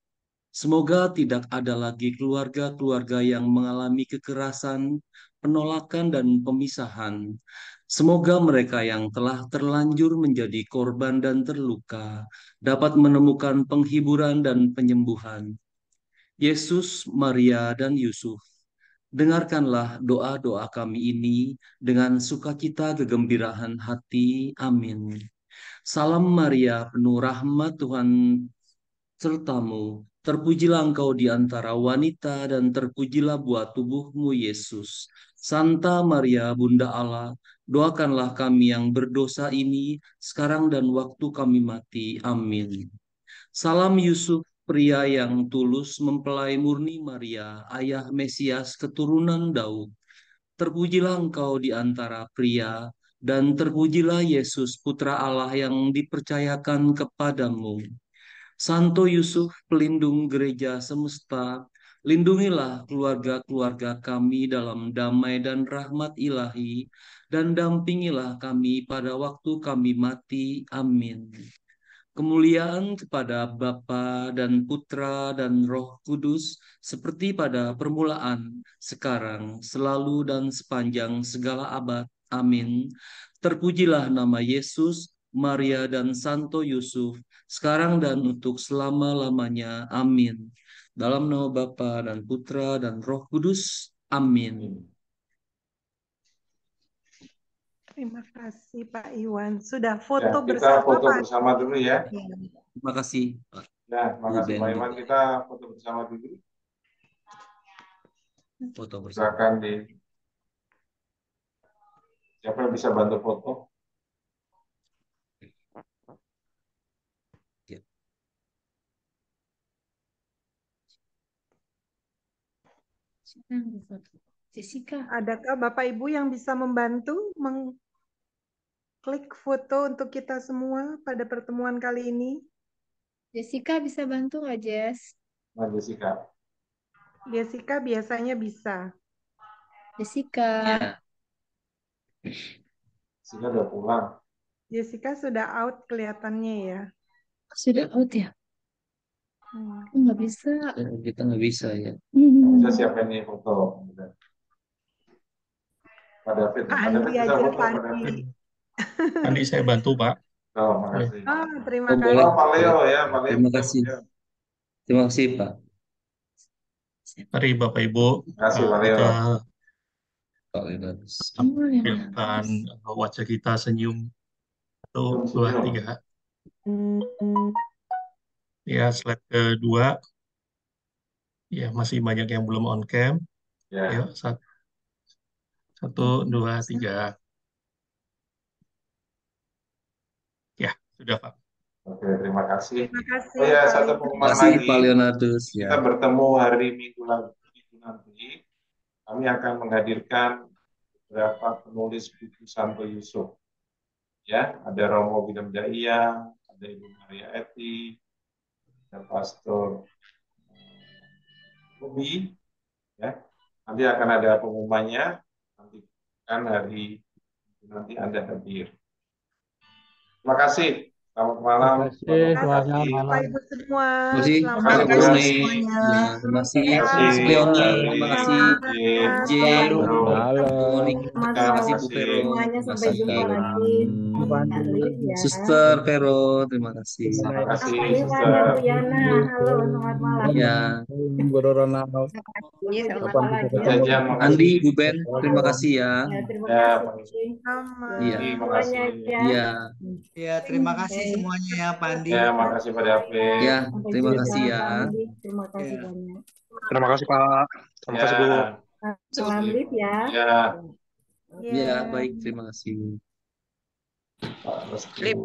semoga tidak ada lagi keluarga-keluarga yang mengalami kekerasan, penolakan, dan pemisahan. Semoga mereka yang telah terlanjur menjadi korban dan terluka dapat menemukan penghiburan dan penyembuhan. Yesus, Maria, dan Yusuf, dengarkanlah doa-doa kami ini dengan sukacita kegembiraan hati. Amin. Salam Maria, penuh rahmat, Tuhan sertamu. Terpujilah engkau di antara wanita dan terpujilah buah tubuhmu, Yesus. Santa Maria, Bunda Allah, doakanlah kami yang berdosa ini sekarang dan waktu kami mati. Amin. Salam Yusuf, pria yang tulus mempelai murni Maria, ayah Mesias keturunan Daud. Terpujilah engkau di antara pria, dan terpujilah Yesus, putra Allah yang dipercayakan kepadamu. Santo Yusuf, pelindung gereja semesta, lindungilah keluarga-keluarga kami dalam damai dan rahmat ilahi, dan dampingilah kami pada waktu kami mati. Amin. Kemuliaan kepada Bapa dan Putra dan Roh Kudus, seperti pada permulaan, sekarang, selalu, dan sepanjang segala abad. Amin. Terpujilah nama Yesus, Maria, dan Santo Yusuf, sekarang dan untuk selama-lamanya. Amin. Dalam nama Bapa dan Putra dan Roh Kudus. Amin. Terima kasih Pak Iwan. Sudah foto Ya, kita bersama foto Pak? bersama dulu ya. Terima kasih, Pak. Ya, terima kasih Ben Pak Iwan. juga. Kita foto bersama dulu. Foto bersama. Silakan siapa yang bisa bantu foto? Ya. Jessica. Adakah Bapak Ibu yang bisa membantu mengklik foto untuk kita semua pada pertemuan kali ini? Jessica bisa bantu nggak, Jess? Nah, Jessica. Jessica biasanya bisa. Jessica. Ya. Jessica udah pulang. Jessica sudah out kelihatannya ya. Sudah out ya? Nggak bisa. Kita nggak bisa ya. Bisa siapa ini foto? Pak David. Pak Pak David Andi bisa aja, foto, Pak Pak Andi. David. Andi saya bantu, Pak. Oh, makasih. Oh, terima Oh, boleh. kasih. Oh, Pak Leo ya, Pak Leo. Terima kasih. Terima kasih, Pak. Mari Bapak Ibu, Terima kasih, Pak Leo. kita Pak Leo. tampilkan wajah kita senyum. 1, 2, 3. Ya, slide kedua. Ya, masih banyak yang belum on cam. Ya. Yuk, 1, 2, 3. Ya, sudah Pak. Oke, terima kasih. Terima kasih. Oh ya, Pak satu Leo. pengumuman Terima kasih, lagi. Pak Leonardus. Kita bertemu hari Minggu nanti. Kami akan menghadirkan beberapa penulis buku Santo Yusuf. Ya, ada Romo William Jaya, ada Ibu Maria Eti, ada Pastor Bobi, ya. Nanti akan ada pengumumannya, nanti kan hari nanti Anda hadir. Terima kasih. Selamat malam. Terima kasih Terima semuanya. kasih Bapak Ibu semua. Terima kasih, Selamat Pak malam. Roni. Ya, terima kasih, Terima kasih, Mas Leoni. Ari, Terima kasih, Jake, Jake, Bro. Malam. Moni. Selamat Terima kasih, malam Bu Vero. semuanya. Terima Sampai kasih, jumpa lagi. Kak Liv ya. Suster Vero. Terima kasih. Terima kasih, Kak Liv Suster. dan Bu Yana. Halo, selamat malam. Ya, Guru Ronald. Sampai jumpa Kapan lagi. kita Jajan, ketemu? makasih. Andi, Bu Ben. Terima kasih ya. Ya, terima Ya, kasih. Sama. Iya. Terima Semuanya kasih. ya. Iya. Ya, terima kasih Oke. semuanya ya, Pak Andi. Ya, makasih Pak David. Ya, Sampai terima jumpa kasih ya. Kak Andi. Terima kasih Ya. banyak. Terima kasih Pak. Terima Ya, kasih Bu. Salam Liv ya. ya, Ya, baik. Terima kasih. Pak Restu. Lip.